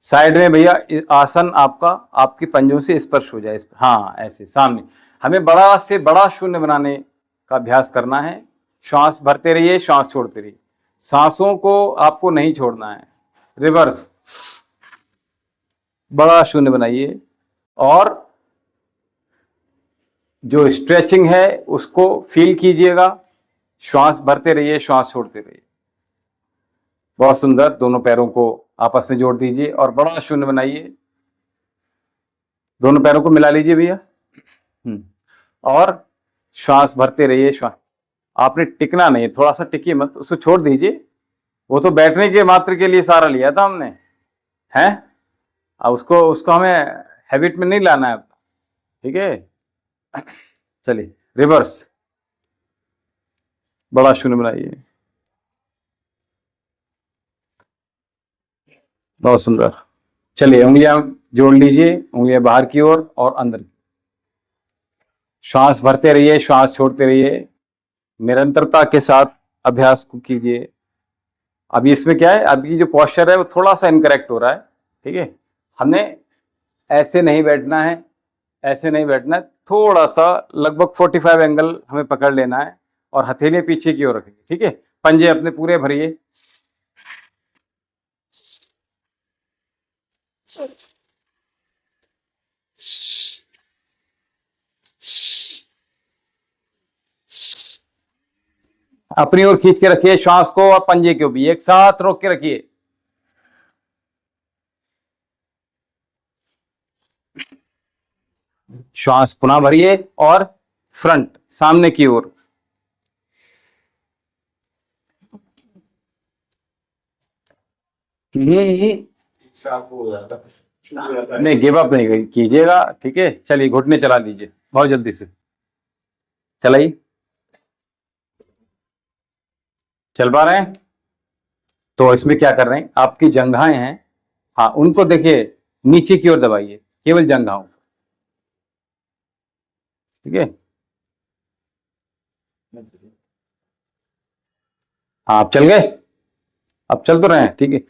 साइड में भैया आसन आपका आपकी पंजों से स्पर्श हो जाए। हाँ ऐसे सामने। हमें बड़ा से बड़ा शून्य बनाने का अभ्यास करना है। श्वास भरते रहिए, श्वास छोड़ते रहिए। सांसों को आपको नहीं छोड़ना है। रिवर्स, बड़ा शून्य बनाइए और जो स्ट्रेचिंग है उसको फील कीजिएगा। श्वास भरते रहिए, श्वास छोड़ते रहिए। बहुत सुंदर। दोनों पैरों को आपस में जोड़ दीजिए और बड़ा शून्य बनाइए। दोनों पैरों को मिला लीजिए भैया। और श्वास भरते रहिए। श्वास, आपने टिकना नहीं, थोड़ा सा टिकिए मत, उसको छोड़ दीजिए। वो तो बैठने के मात्र के लिए सारा लिया था हमने, हैं। अब उसको हमें हैबिट में नहीं लाना है, ठीक है। चलिए रिवर्स, बड़ा शून्य बनाइए। बहुत सुंदर। चलिए उंगलियां जोड़ लीजिए, उंगलियां बाहर की ओर और अंदर की। श्वास भरते रहिए, श्वास छोड़ते रहिए, निरंतरता के साथ अभ्यास को कीजिए। अभी इसमें क्या है, अभी जो पोस्चर है वो थोड़ा सा इनकरेक्ट हो रहा है, ठीक है। हमें ऐसे नहीं बैठना है, ऐसे नहीं बैठना है, थोड़ा सा लगभग 45 एंगल हमें पकड़ लेना है और हथेलियां पीछे की ओर रखिए, ठीक है। पंजे अपने पूरे भरिए। अपनी ओर खींच के रखिए श्वास को और पंजे को भी एक साथ रोक के रखिए। श्वास पुनः भरिए और फ्रंट सामने की ओर। नहीं, गिव अप नहीं कीजिएगा, ठीक है। चलिए घुटने चला लीजिए बहुत जल्दी से, चलाइए। चल पा रहे हैं? तो इसमें क्या कर रहे हैं, आपकी जंघाएं हैं, हाँ उनको देखिए नीचे की ओर दबाइए, केवल जंघाओं, ठीक है। हाँ आप चल गए, अब चल तो रहे हैं, ठीक है।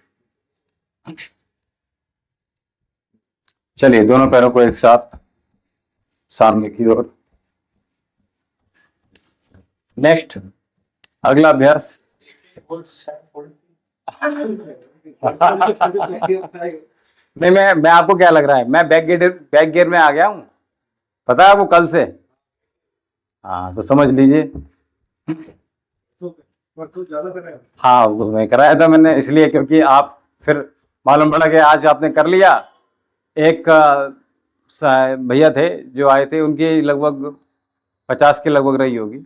चलिए दोनों पैरों को एक साथ सामने की ओर। नेक्स्ट, अगला अभ्यास। नहीं, मैं आपको क्या लग रहा है, मैं बैक गियर में आ गया हूं, पता है आपको कल से। हाँ तो समझ लीजिए। हाँ वो मैं कराया था मैंने इसलिए, क्योंकि आप फिर मालूम पड़ा कि आज आपने कर लिया। एक भैया थे जो आए थे, उनकी लगभग 50 के लगभग रही होगी,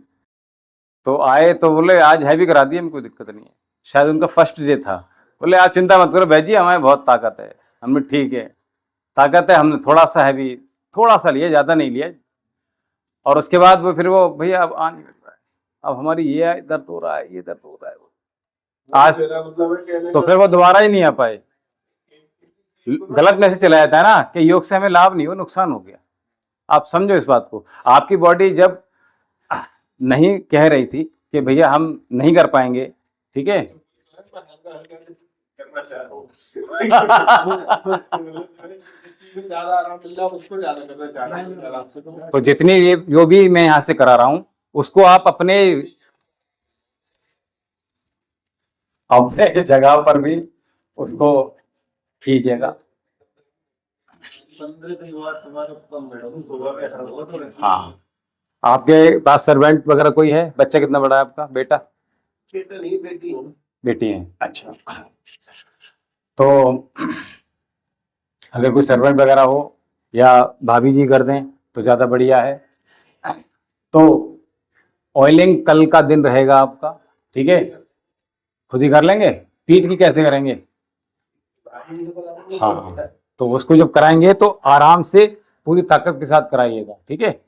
तो आए तो बोले आज हैवी करा दिए, कोई दिक्कत नहीं है, शायद उनका फर्स्ट डे था। बोले आप चिंता मत करो भाई जी, हमें बहुत ताकत है। हमने ठीक है, ताकत है, हमने थोड़ा सा हैवी, थोड़ा सा लिया, ज़्यादा नहीं लिया। और उसके बाद वो फिर वो भैया अब आ नहीं मिल रहा है, अब हमारी ये दर्द हो रहा है, ये दर्द हो रहा है, आज तो फिर वो दोबारा ही नहीं आ पाए। गलत मैसेज चला जाता है ना कि योग से हमें लाभ नहीं हो, नुकसान हो गया। आप समझो इस बात को, आपकी बॉडी जब नहीं कह रही थी कि भैया हम नहीं कर पाएंगे, ठीक है। तो जितनी ये जो भी मैं यहाँ से करा रहा हूँ उसको आप अपने अपने जगह पर भी उसको कीजिएगा। हाँ, आपके पास सर्वेंट वगैरह कोई है? बच्चा कितना बड़ा है आपका? बेटा? बेटा नहीं, बेटी है। बेटी है, अच्छा। तो अगर कोई सर्वेंट वगैरह हो या भाभी जी कर दें तो ज़्यादा बढ़िया है। तो ऑयलिंग कल का दिन रहेगा आपका, ठीक है। खुद ही कर लेंगे? पीठ की कैसे करेंगे? हाँ, तो उसको जब कराएंगे तो आराम से पूरी ताकत के साथ कराइएगा, ठीक है।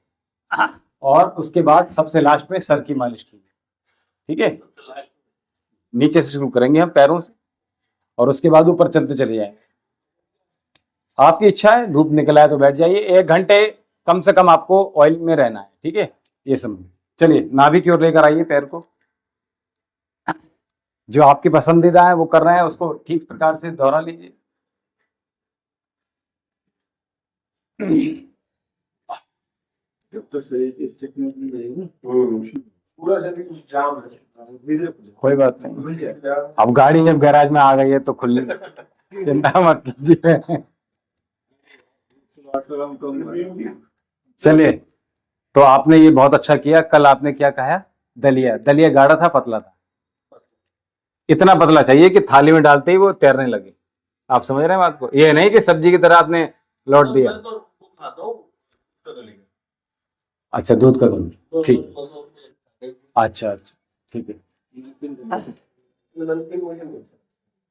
और उसके बाद सबसे लास्ट में सर की मालिश कीजिए, ठीक है। नीचे से शुरू करेंगे हम पैरों से और उसके बाद ऊपर चलते चले जाएंगे। आपकी इच्छा है, धूप निकल आए तो बैठ जाइए। 1 घंटे कम से कम आपको ऑयल में रहना है, ठीक है, ये समझ। चलिए नाभि की ओर लेकर आइए पैर को, जो आपकी पसंदीदा है वो कर रहे हैं, उसको ठीक प्रकार से दोहरा लीजिए। तो शरीर की स्टिफनेस नहीं रहेगी, पूरा शरीर जाम है। कोई बात नहीं, अब गाड़ी जब गैराज में आ गई है तो खुल चिंता मत कीजिए। चलिए, तो आपने ये बहुत अच्छा किया। कल आपने क्या कहा? दलिया। दलिया गाढ़ा था पतला था? इतना पतला चाहिए कि थाली में डालते ही वो तैरने लगे। आप समझ रहे हैं बात को? ये नहीं कि सब्जी की तरह आपने लौट दिया। अच्छा, दूध का दूध, ठीक। अच्छा अच्छा, ठीक है।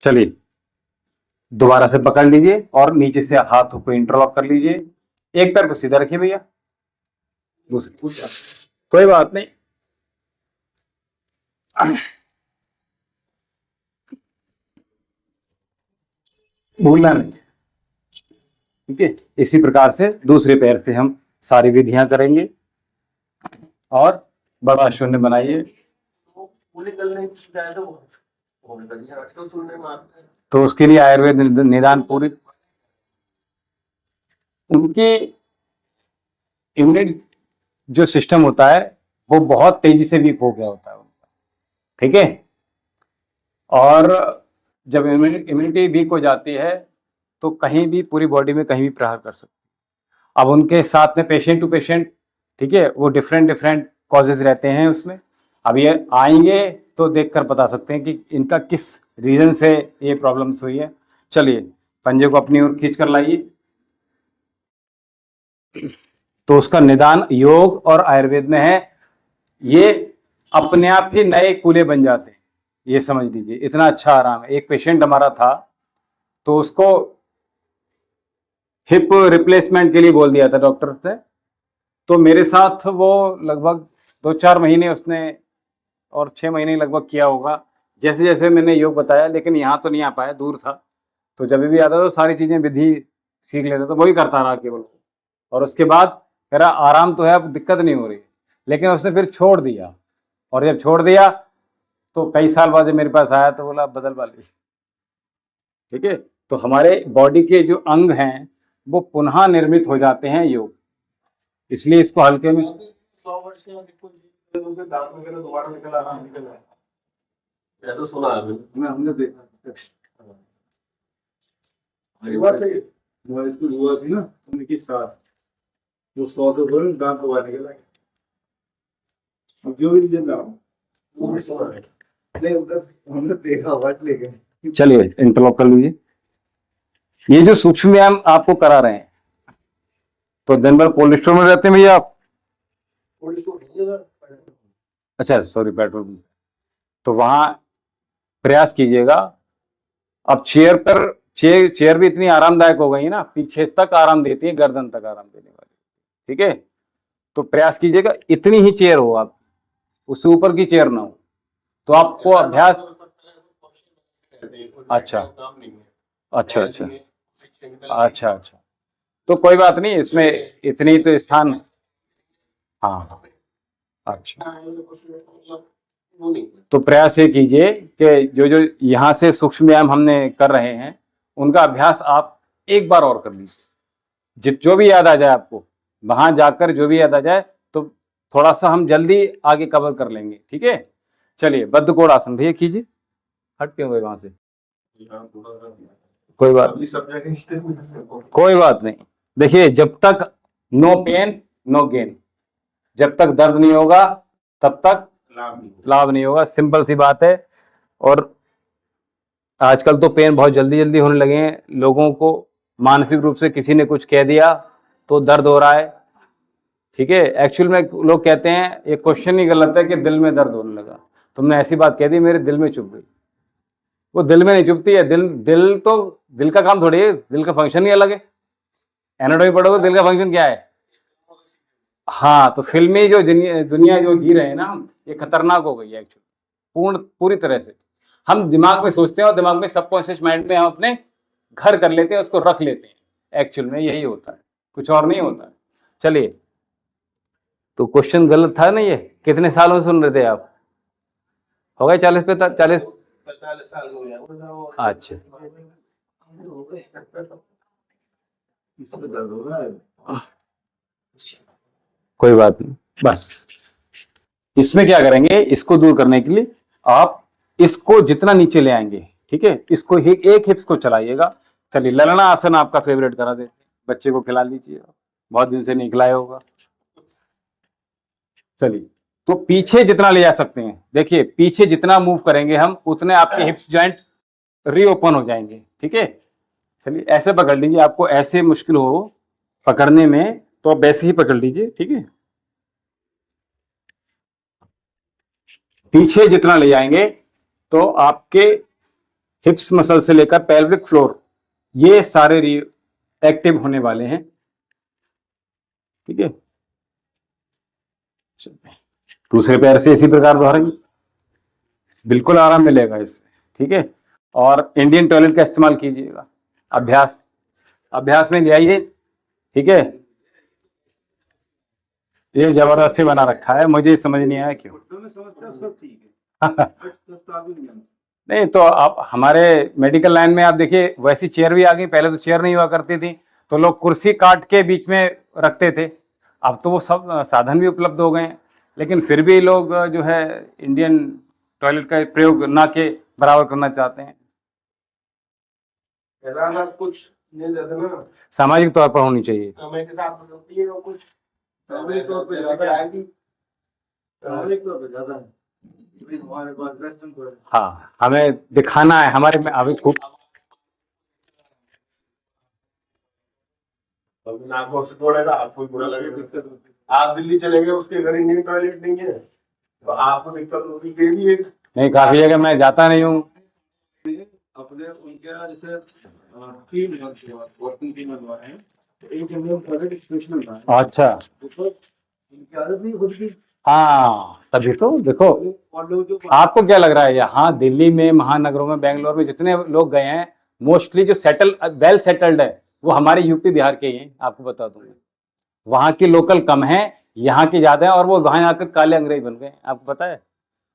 चलिए दोबारा से पकड़ लीजिए और नीचे से हाथों को इंटरलॉक कर लीजिए। एक पैर को सीधा रखिए भैया, दूसरी कोई बात नहीं। भूलना नहीं, ठीक है। इसी प्रकार से दूसरे पैर से हम सारी विधियां करेंगे। और बड़ा शून्य बनाइए। तो उसके लिए आयुर्वेद निदान पूरी, उनकी इम्यूनिटी जो सिस्टम होता है वो बहुत तेजी से वीक हो गया होता है उनका, ठीक है। और जब इम्यूनिटी वीक हो जाती है तो कहीं भी पूरी बॉडी में कहीं भी प्रहार कर सकते हैं। अब उनके साथ में पेशेंट टू पेशेंट, ठीक है, वो डिफरेंट कॉजेज रहते हैं उसमें। अब ये आएंगे तो देखकर बता सकते हैं कि इनका किस रीजन से ये प्रॉब्लम्स हुई है। चलिए पंजे को अपनी ओर खींच कर लाइए। तो उसका निदान योग और आयुर्वेद में है। ये अपने आप ही नए कूल्हे बन जाते हैं, ये समझ लीजिए, इतना अच्छा आराम है। एक पेशेंट हमारा था तो उसको हिप रिप्लेसमेंट के लिए बोल दिया था डॉक्टर ने। तो मेरे साथ वो लगभग 2-4 महीने उसने और 6 महीने लगभग किया होगा, जैसे जैसे मैंने योग बताया। लेकिन यहाँ तो नहीं आ पाया, दूर था। तो जब भी आता तो सारी चीजें विधि सीख लेता, तो वही करता रहा केवल। और उसके बाद मेरा आराम तो है, अब दिक्कत नहीं हो रही। लेकिन उसने फिर छोड़ दिया, और जब छोड़ दिया तो कई साल बाद जब मेरे पास आया तो बोला बदल वाली, ठीक है। तो हमारे बॉडी के जो अंग हैं वो पुनः निर्मित हो जाते हैं योग, इसलिए इसको हल्के में। 100 वर्ष से अधिक कोई उनके दांत वगैरह दोबारा निकल आया, ऐसा सुना है मैंने, हमने देखा। ये बात सही है। हमारे स्कूल हुआ थी ना, उनकी सास, वो 100 से ऊपर दांत दोबारा निकल आए। अब जो भी जन रहा वो भी सुना है, नहीं उधर हमने देखा, आवाज ले गए। चलिए इंटरलॉक कर लीजिए। ये जो सूक्ष्म व्यायाम आपको करा रहे हैं, तो दिन भर कोल्ड स्टोर में रहते हैं भैया आप? अच्छा सॉरी, पेट्रोल। तो वहां प्रयास कीजिएगा। अब चेयर पर, चेयर भी इतनी आरामदायक हो गई ना, पीछे तक आराम देती है, गर्दन तक आराम देने वाली, ठीक है। तो प्रयास कीजिएगा इतनी ही चेयर हो आप, उससे ऊपर की चेयर ना हो। तो आपको अभ्यास, अच्छा अच्छा अच्छा अच्छा अच्छा, तो कोई बात नहीं, इसमें इतनी तो स्थान, हाँ अच्छा। तो प्रयास ये कीजिए कि जो जो यहाँ से सूक्ष्म व्यायाम हमने कर रहे हैं उनका अभ्यास आप एक बार और कर लीजिए। जो भी याद आ जाए आपको, वहां जाकर जो भी याद आ जाए, तो थोड़ा सा हम जल्दी आगे कवर कर लेंगे, ठीक है। चलिए बद्धकोण आसन भैया कीजिए। हट क्यों गए वहां से? कोई बात नहीं, कोई बात नहीं। देखिए जब तक नो पेन नो गेन, जब तक दर्द नहीं होगा तब तक लाभ नहीं होगा, सिंपल सी बात है। और आजकल तो पेन बहुत जल्दी जल्दी होने लगे हैं लोगों को, मानसिक रूप से किसी ने कुछ कह दिया तो दर्द हो रहा है, ठीक है। एक्चुअल में लोग कहते हैं, ये क्वेश्चन ही गलत है कि दिल में दर्द होने लगा। तुमने ऐसी बात कह दी, मेरे दिल में चुभ गई। वो दिल में नहीं चुभती है, दिल तो दिल का काम थोड़ी है, दिल का फंक्शन ही अलग है। एनाटॉमी पढ़ोगे, दिल का फंक्शन क्या है? हाँ, तो फिल्मी जो दुनिया जो जी रहे हैं ना हम, ये खतरनाक हो गई है एक्चुअली, पूरी तरह से। हम दिमाग में सोचते हैं और दिमाग में सबकॉन्शियस माइंड में हम अपने घर कर लेते हैं, उसको रख लेते हैं। एक्चुअल में यही होता है, कुछ और नहीं होता है। चलिए, तो क्वेश्चन गलत था ना ये? कितने सालों से सुन रहे थे आप? हो गए 40 साल हो गया। अच्छा, इसमें दर्द हो रहा है। कोई बात नहीं। बस इसमें क्या करेंगे, इसको दूर करने के लिए आप इसको जितना नीचे ले आएंगे, ठीक है, इसको एक हिप्स को चलाइएगा। चलिए ललना आसन आपका फेवरेट करा देते, बच्चे को खिला लीजिए, बहुत दिन से नहीं खिलाया होगा। चलिए, तो पीछे जितना ले जा सकते हैं, देखिए पीछे जितना मूव करेंगे हम, उतने आपके हिप्स जॉइंट रीओपन हो जाएंगे, ठीक है। चलिए ऐसे पकड़ लीजिए, आपको ऐसे मुश्किल हो पकड़ने में तो आप वैसे ही पकड़ लीजिए, ठीक है। पीछे जितना ले जाएंगे तो आपके हिप्स मसल से लेकर पेल्विक फ्लोर, ये सारे एक्टिव होने वाले हैं, ठीक है। दूसरे पैर से इसी प्रकार दोहराएंगे, बिल्कुल आराम मिलेगा इससे, ठीक है। और इंडियन टॉयलेट का इस्तेमाल कीजिएगा, अभ्यास अभ्यास में ले आइए, ठीक है। ये जबरदस्ती बना रखा है, मुझे समझ नहीं आया क्यों। घुटनों में समस्या उसका ठीक है, बट सुस्ता भी नहीं है। नहीं तो आप हमारे मेडिकल लाइन में आप देखिए वैसी चेयर भी आ गई, पहले तो चेयर नहीं हुआ करती थी, तो लोग कुर्सी काट के बीच में रखते थे। अब तो वो सब साधन भी उपलब्ध हो गए हैं, लेकिन फिर भी लोग जो है इंडियन टॉयलेट का प्रयोग ना के बराबर करना चाहते हैं। केदारनाथ कुछ ये जैसे ना सामाजिक तौर पर होनी चाहिए। समय के साथ बदलती है, और कुछ सामाजिक तौर पर ज्यादा आएगी, सामाजिक तौर पर ज्यादा है। अभी हमारे पास वेस्टर्न को हाँ, हमें दिखाना है हमारे में अभी खूब। नागौर से तोड़ेगा, आपको बुरा लगेगा। आप दिल्ली चले गए, उसके घर इंडियन टॉयलेट नहीं है, तो आपको दिक्कत होगी। ये भी एक नहीं, काफी जगह मैं जाता नहीं हूँ। अपने उनके यहाँ जैसे 3 मंथ के बाद वर्किंग 3 मंथ हुआ है, तो एक इंडियन टॉयलेट स्पेशल था। अच्छा, तो उनकी आदत नहीं खुद की। हाँ तभी तो देखो, और लोग जो आपको क्या लग रहा है यहाँ दिल्ली में, महानगरों में, बेंगलोर में जितने लोग गए हैं, मोस्टली जो वेल सेटल्ड है वो हमारे यूपी बिहार के ही हैं। आपको बता दूं, वहाँ की लोकल कम है, यहाँ की ज्यादा है, और वो वहाँ आकर काले अंग्रेज बन गए, आपको पता है।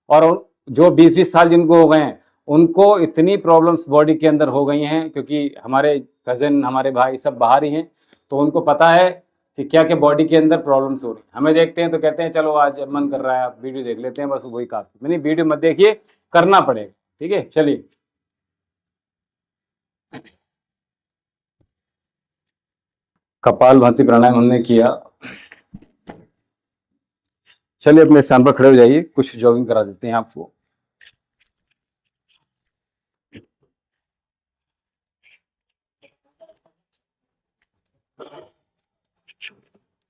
और जो 20-20 साल जिनको हो गए हैं, उनको इतनी प्रॉब्लम्स बॉडी के अंदर हो गई हैं, क्योंकि हमारे कजिन, हमारे भाई सब बाहर ही हैं, तो उनको पता है कि क्या क्या बॉडी के अंदर प्रॉब्लम्स हो रही हैं। हमें देखते हैं तो कहते हैं चलो आज मन कर रहा है आप वीडियो देख लेते हैं, बस वही काफी। नहीं, वीडियो मत देखिए, करना पड़ेगा, ठीक है। चलिए, कपालभाति प्राणायाम हमने किया। चलिए अपने स्थान पर खड़े हो जाइए, कुछ जॉगिंग करा देते हैं आपको।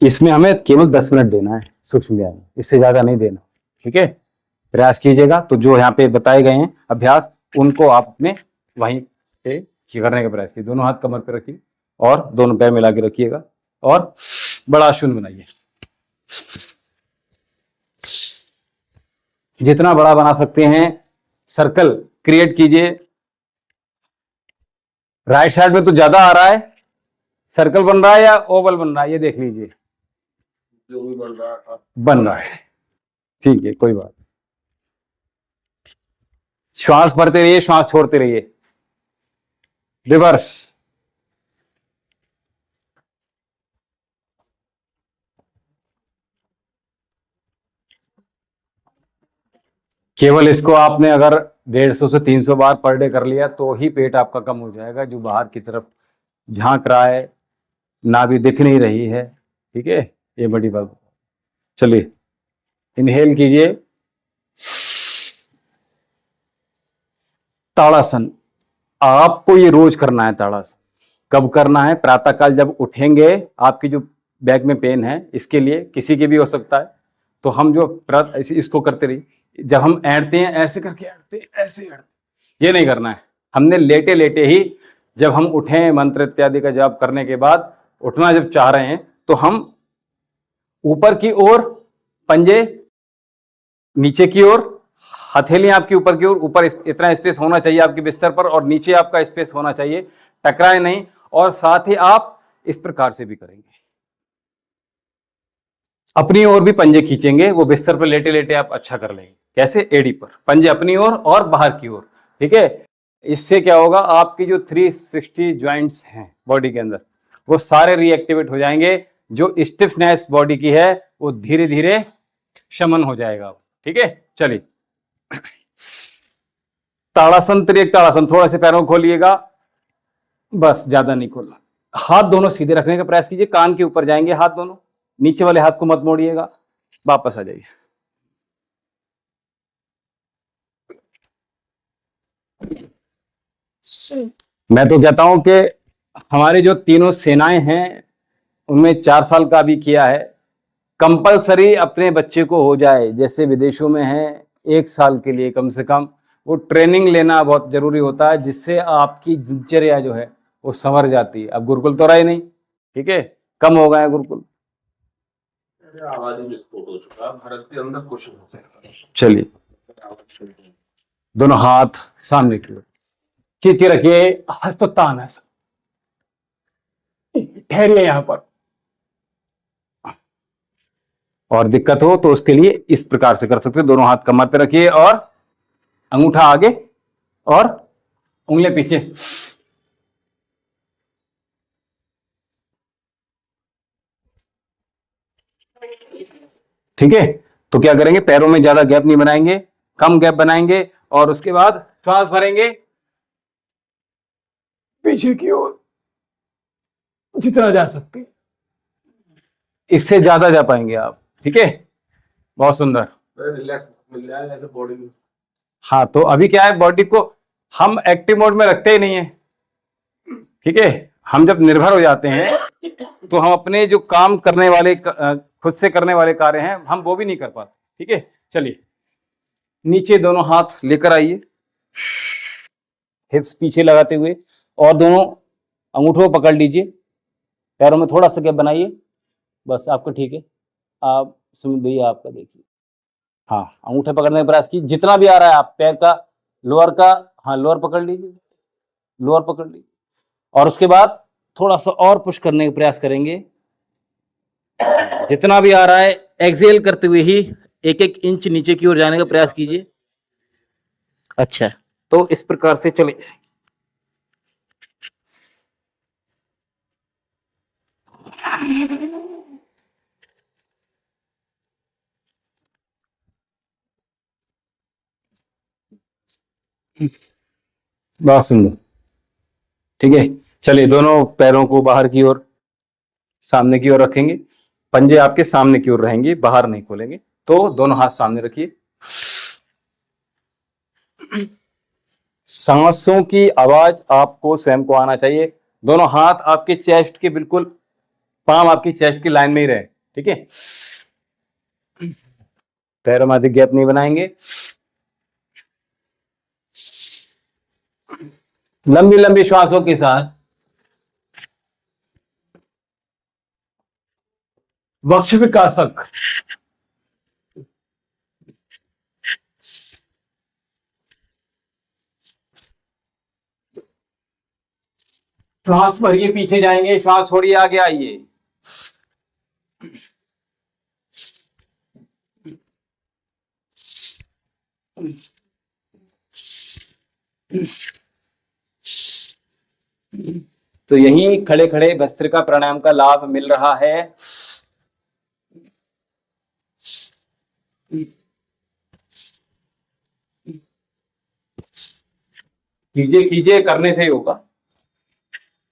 इसमें हमें केवल 10 मिनट देना है सूक्ष्म व्यायाम, इससे ज्यादा नहीं देना, ठीक है। प्रयास कीजिएगा, तो जो यहाँ पे बताए गए हैं अभ्यास, उनको आप अपने वहीं पे करने का प्रयास कीजिए। दोनों हाथ कमर पे रखिए और दोनों पैर मिला के रखिएगा, और बड़ा शून्य बनाइए। जितना बड़ा बना सकते हैं सर्कल क्रिएट कीजिए। राइट साइड में तो ज्यादा आ रहा है, सर्कल बन रहा है या ओवल बन रहा है, ये देख लीजिए। जो भी बन रहा है, ठीक है, कोई बात। श्वास भरते रहिए, श्वास छोड़ते रहिए। रिवर्स। केवल इसको आपने अगर 150 से 300 बार पर डे कर लिया तो ही पेट आपका कम हो जाएगा, जो बाहर की तरफ झांक रहा है, नाभि दिख नहीं रही है, ठीक है, ये बड़ी बात। चलिए, इनहेल कीजिए, ताड़ासन। आपको ये रोज करना है ताड़ासन। कब करना है? प्रातःकाल जब उठेंगे, आपकी जो बैक में पेन है, इसके लिए, किसी के भी हो सकता है, तो हम जो इसको करते रहिए। जब हम ऐंठते हैं ऐसे करके ऐंठते हैं, ऐसे ऐंठते, ये नहीं करना है। हमने लेटे लेटे ही, जब हम उठे मंत्र इत्यादि का जाप करने के बाद उठना जब चाह रहे हैं, तो हम ऊपर की ओर पंजे, नीचे की ओर हथेलियां आपकी ऊपर की ओर, ऊपर इतना स्पेस होना चाहिए आपके बिस्तर पर, और नीचे आपका स्पेस होना चाहिए, टकराए नहीं। और साथ ही आप इस प्रकार से भी करेंगे, अपनी ओर भी पंजे खींचेंगे। वो बिस्तर पर लेटे लेटे आप अच्छा कर लेंगे। कैसे? एड़ी पर पंजे अपनी ओर और बाहर की ओर, ठीक है। इससे क्या होगा, आपकी जो 360 ज्वाइंट्स हैं बॉडी के अंदर, वो सारे रिएक्टिवेट हो जाएंगे। जो स्टिफनेस बॉडी की है वो धीरे धीरे शमन हो जाएगा, ठीक है। चलिए, ताड़ासन, त्रिएक ताड़ासन। थोड़ा से पैरों को खोलिएगा, बस, ज्यादा नहीं खोलना। हाथ दोनों सीधे रखने का प्रयास कीजिए, कान के ऊपर जाएंगे हाथ दोनों, नीचे वाले हाथ को मत मोड़िएगा, वापस आ जाइए। मैं तो कहता हूं कि हमारी जो तीनों सेनाएं हैं, उनमें 4 साल का भी किया है। कंपलसरी अपने बच्चे को हो जाए, जैसे विदेशों में है, 1 साल के लिए कम से कम वो ट्रेनिंग लेना बहुत जरूरी होता है, जिससे आपकी दिनचर्या जो है वो संवर जाती है। अब गुरुकुल तो रहे नहीं, ठीक है, कम हो गए हैं गुरुकुल। आवाज में विस्फोट हो चुका है भारत के अंदर, कुछ नहीं होता। चलिए, दोनों हाथ सामने की ओर खींच के रखिए, हस्तोत्थान है। ठहरिए यहाँ पर। और दिक्कत हो तो उसके लिए इस प्रकार से कर सकते हो, दोनों हाथ कमर पे रखिए और अंगूठा आगे और उंगली पीछे। ठीक है, तो क्या करेंगे, पैरों में ज्यादा गैप नहीं बनाएंगे, कम गैप बनाएंगे और उसके बाद श्वास भरेंगे पीछे की ओर जितना जा सकते हैं, इससे ज्यादा जा पाएंगे आप। ठीक है, बहुत सुंदर। रिलैक्स मिल जाए ऐसे बॉडी में। हाँ, तो अभी क्या है, बॉडी को हम एक्टिव मोड में रखते ही नहीं है। ठीक है, हम जब निर्भर हो जाते हैं तो हम अपने जो काम करने वाले खुद से करने वाले कार्य हैं हम वो भी नहीं कर पाते। ठीक है, चलिए नीचे दोनों हाथ लेकर आइए, हिप्स पीछे लगाते हुए, और दोनों अंगूठों को पकड़ लीजिए, पैरों में थोड़ा सा गैप बनाइए, बस आपका। ठीक है, आप सुमित भैया आपका देखिए, हाँ अंगूठे पकड़ने का प्रयास कीजिए, जितना भी आ रहा है आप पैर का लोअर का, हाँ लोअर पकड़ लीजिए, लोअर पकड़ लीजिए, और उसके बाद थोड़ा सा और पुश करने का प्रयास करेंगे, जितना भी आ रहा है एक्सेल करते हुए ही 1-1 इंच नीचे की ओर जाने का प्रयास कीजिए। अच्छा, तो इस प्रकार से चले। बहुत सुंदर। ठीक है, चलिए दोनों पैरों को बाहर की ओर सामने की ओर रखेंगे, पंजे आपके सामने की ओर रहेंगे, बाहर नहीं खोलेंगे। तो दोनों हाथ सामने रखिए, सांसों की आवाज आपको स्वयं को आना चाहिए, दोनों हाथ आपके चेस्ट के बिल्कुल, पाम आपकी चेस्ट की लाइन में ही रहे। ठीक है, पैरों में अधिक गैप नहीं बनाएंगे, लंबी लंबी श्वासों के साथ वक्ष विकासक, श्वास भरिए, पीछे जाएंगे, श्वास छोड़िए, आगे आइए। तो यही खड़े खड़े भस्त्रिका प्राणायाम का लाभ मिल रहा है। कीजिए कीजिए, करने से ही होगा।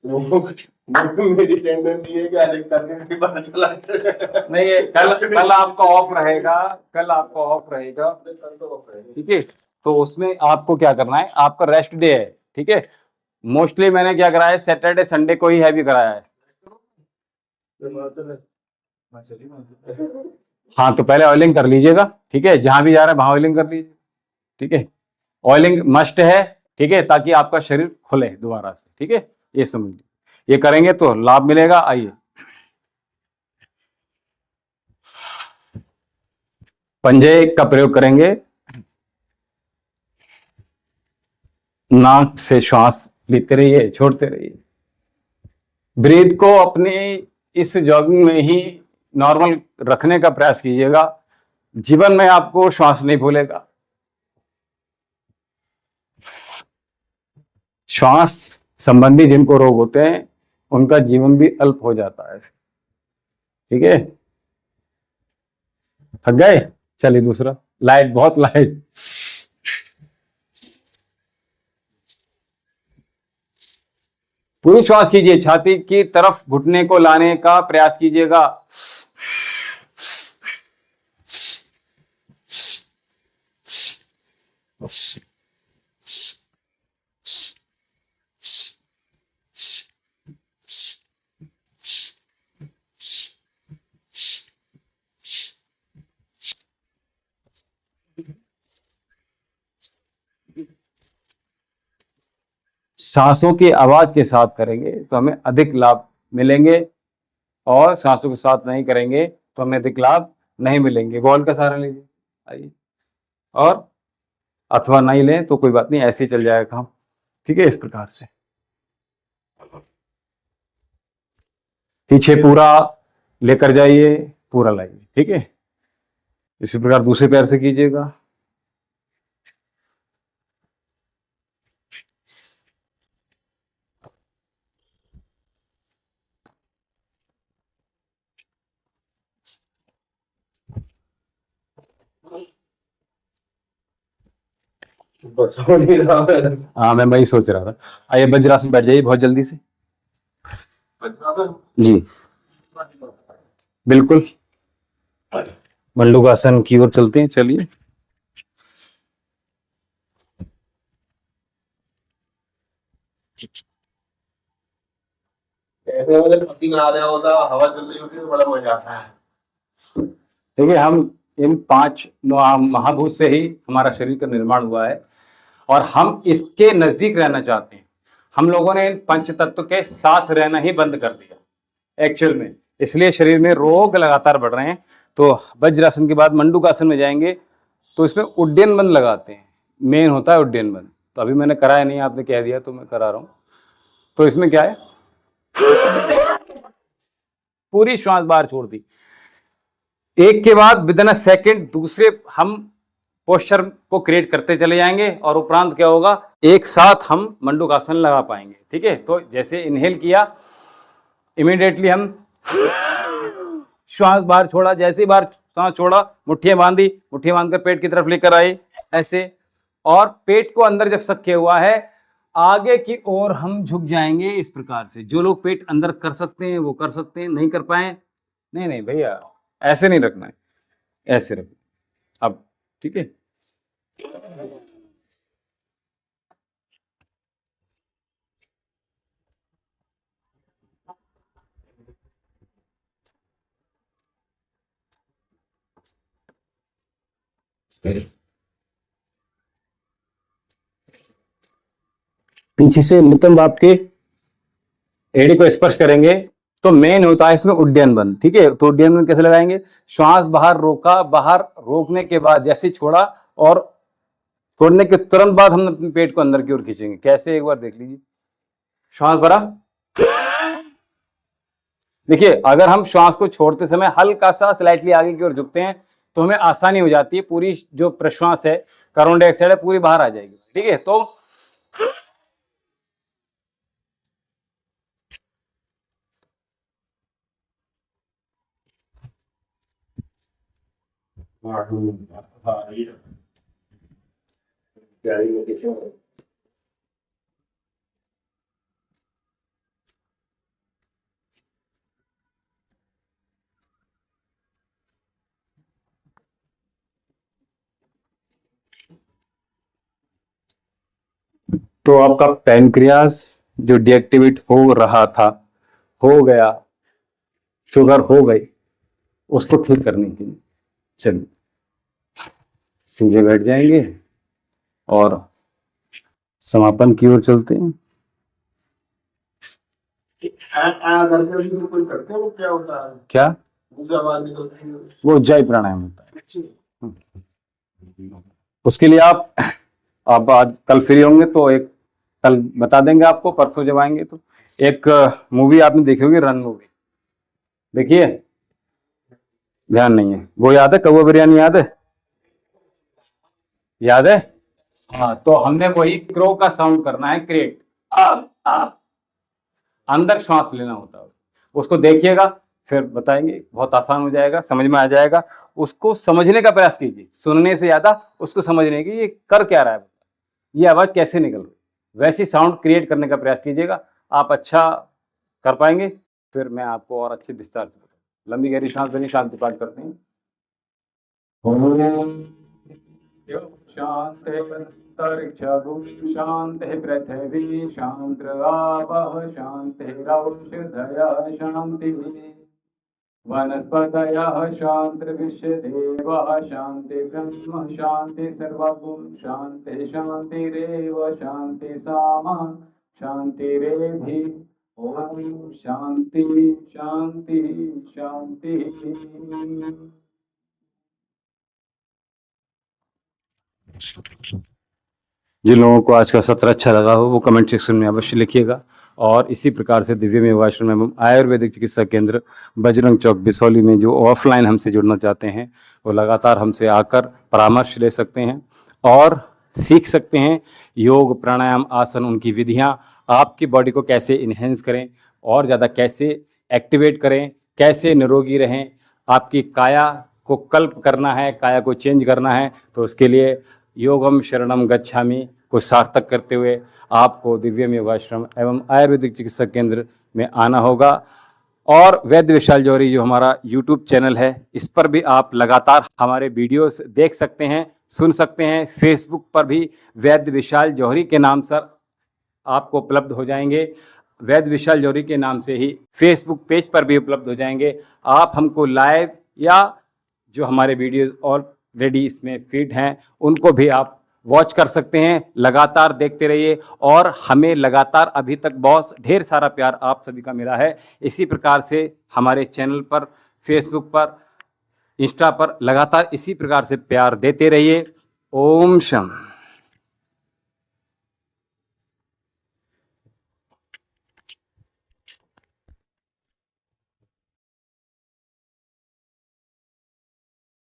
मेरी टेंडेंसी है कि अधिक करके भी पता चला नहीं, कल आपका ऑफ रहेगा, कल आपका ऑफ रहेगा। ठीक है, तो उसमें आपको क्या करना है, आपका रेस्ट डे है। ठीक है, मोस्टली मैंने क्या कराया है, सैटरडे संडे को ही हैवी कराया है। हाँ, तो पहले ऑयलिंग कर लीजिएगा। ठीक है, जहां भी जा रहे हैं वहां ऑयलिंग कर लीजिए। ठीक है, ऑयलिंग मस्ट है। ठीक है, ताकि आपका शरीर खुले दोबारा से। ठीक है, ये समझ लीजिए, ये करेंगे तो लाभ मिलेगा। आइए, पंजे का प्रयोग करेंगे, नाक से श्वास लेते रहिए, छोड़ते रहिए। ब्रीथ को अपने इस जॉगिंग में ही नॉर्मल रखने का प्रयास कीजिएगा, जीवन में आपको श्वास नहीं भूलेगा। श्वास संबंधी जिनको रोग होते हैं उनका जीवन भी अल्प हो जाता है। ठीक है, थक गए, चलिए दूसरा, लाइट, बहुत लाइट। पूरी श्वास कीजिए, छाती की तरफ घुटने को लाने का प्रयास कीजिएगा। सांसों की आवाज के साथ करेंगे तो हमें अधिक लाभ मिलेंगे, और सांसों के साथ नहीं करेंगे तो हमें अधिक लाभ नहीं मिलेंगे। बॉल का सहारा लीजिए, आइए, और अथवा नहीं लें तो कोई बात नहीं, ऐसे ही चल जाएगा काम। ठीक है, इस प्रकार से पीछे पूरा लेकर जाइए, पूरा लाइए, ठीक है। इसी प्रकार दूसरे पैर से कीजिएगा। बता नहीं रहा है। हाँ, मैं वही सोच रहा था। आइए वज्रासन बैठ जाइए बहुत जल्दी से। वज्रासन? जी बिल्कुल, मंडूकासन की ओर चलते हैं, चलिए। ऐसे मतलब पसीना आ रहा होता, हवा चल रही होती है तो बड़ा मजा आता है। देखिए, हम इन 5 महाभूत से ही हमारा शरीर का निर्माण हुआ है और हम इसके नजदीक रहना चाहते हैं। हम लोगों ने इन पंच तत्व के साथ रहना ही बंद कर दिया एक्चुअल में, इसलिए शरीर में रोग लगातार बढ़ रहे हैं। तो वज्रासन के बाद मंडूकासन में जाएंगे तो इसमें उड्डयन बंद लगाते हैं, मेन होता है उड्डयन बंद। तो अभी मैंने कराया नहीं, आपने कह दिया तो मैं करा रहा हूं। तो इसमें क्या है, पूरी श्वास बाहर छोड़ दी, एक के बाद विदिन अ सेकेंड दूसरे हम पोस्चर को क्रिएट करते चले जाएंगे और उपरांत क्या होगा, एक साथ हम मंडूकासन लगा पाएंगे, ठीक है। तो जैसे इनहेल किया, इमीडिएटली हम श्वास बाहर छोड़ा, जैसे ही बाहर सांस छोड़ा मुट्ठियां बांधी, मुट्ठियां बांधकर पेट की तरफ लेकर आए ऐसे, और पेट को अंदर जब सक किया हुआ है आगे की ओर हम झुक जाएंगे इस प्रकार से। जो लोग पेट अंदर कर सकते हैं वो कर सकते हैं, नहीं कर पाए नहीं नहीं भैया, ऐसे नहीं रखना है, ऐसे रखना अब, ठीक है। पीछे से नितंब आपके एड़ी को स्पर्श करेंगे तो मेन होता है इसमें उड्डयन बंद, ठीक है। तो उड्डयन बंद कैसे लगाएंगे, श्वास बाहर रोका, बाहर रोकने के बाद जैसे छोड़ा और छोड़ने के तुरंत बाद हम अपने पेट को अंदर की ओर खींचेंगे। कैसे, एक बार देख लीजिए। श्वास भरा, देखिए अगर हम श्वास को छोड़ते समय हल्का सा स्लाइटली आगे की ओर झुकते हैं तो हमें आसानी हो जाती है, पूरी जो प्रश्वास है, कार्बन डाइऑक्साइड है, पूरी बाहर आ जाएगी, ठीक है। तो तो आपका पैनक्रियास जो डीएक्टिवेट हो रहा था, हो गया, शुगर हो गई, उसको ठीक करने के लिए चलिए सीधे बैठ जाएंगे और समापन की ओर चलते हैं। करके भी तो कोई करते हैं, वो क्या होता है, क्या, मुझे आवाज निकलती है, वो उज्जाई प्राणायाम होता है। अच्छी। उसके लिए आप आज कल फ्री होंगे तो एक कल बता देंगे आपको, परसों जब आएंगे तो। एक मूवी आपने देखी होगी, रन मूवी देखिए, ध्यान नहीं है, वो याद है, कौवा बिरयानी याद है, याद है। हाँ, तो हमने वही क्रो का साउंड करना है, क्रिएट, अंदर श्वास लेना होता है, उसको देखिएगा फिर बताएंगे, बहुत आसान हो जाएगा, समझ में आ जाएगा। उसको समझने का प्रयास कीजिए, सुनने से ज्यादा उसको समझने की, ये कर क्या रहा है, ये आवाज कैसे निकल रही, वैसी साउंड क्रिएट करने का प्रयास कीजिएगा, आप अच्छा कर पाएंगे। फिर मैं आपको और अच्छे विस्तार से बताऊँ। लंबी गहरी सांस लेनी, शांति पाठ करते हैं। शांति शांति पृथ्वी शांति आपः शांतिरौषधयः शांति वनस्पतयः शांतिर्विश्वदेवः शांति ब्रह्म शांति सर्वभूत शांति शांतिरेव शांति सामा शांतिरेधि। ओम शांति शांति शांति। जिन लोगों को आज का सत्र अच्छा लगा हो वो कमेंट सेक्शन में अवश्य लिखिएगा और इसी प्रकार से दिव्यम योगाश्रम एवं आयुर्वेदिक चिकित्सा केंद्र बजरंग चौक बिसौली में जो ऑफलाइन हमसे जुड़ना चाहते हैं वो लगातार हमसे आकर परामर्श ले सकते हैं और सीख सकते हैं योग, प्राणायाम, आसन, उनकी विधियां, आपकी बॉडी को कैसे इन्हेंस करें और ज़्यादा कैसे एक्टिवेट करें, कैसे निरोगी रहें। आपकी काया को कल्प करना है, काया को चेंज करना है, तो उसके लिए योगम शरणम गच्छामि को सार्थक करते हुए आपको दिव्यम योगाश्रम एवं आयुर्वेदिक चिकित्सा केंद्र में आना होगा। और वैद्य विशाल जौहरी जो हमारा यूट्यूब चैनल है, इस पर भी आप लगातार हमारे वीडियोस देख सकते हैं, सुन सकते हैं। फेसबुक पर भी वैद्य विशाल जौहरी के नाम से आपको उपलब्ध हो जाएंगे, वैद्य विशाल जौहरी के नाम से ही फेसबुक पेज पर भी उपलब्ध हो जाएंगे। आप हमको लाइव या जो हमारे वीडियोस ऑलरेडी इसमें फीड हैं उनको भी आप वॉच कर सकते हैं। लगातार देखते रहिए और हमें लगातार अभी तक बहुत ढेर सारा प्यार आप सभी का मिला है। इसी प्रकार से हमारे चैनल पर, फेसबुक पर, इंस्टा पर लगातार इसी प्रकार से प्यार देते रहिए। ओम शम।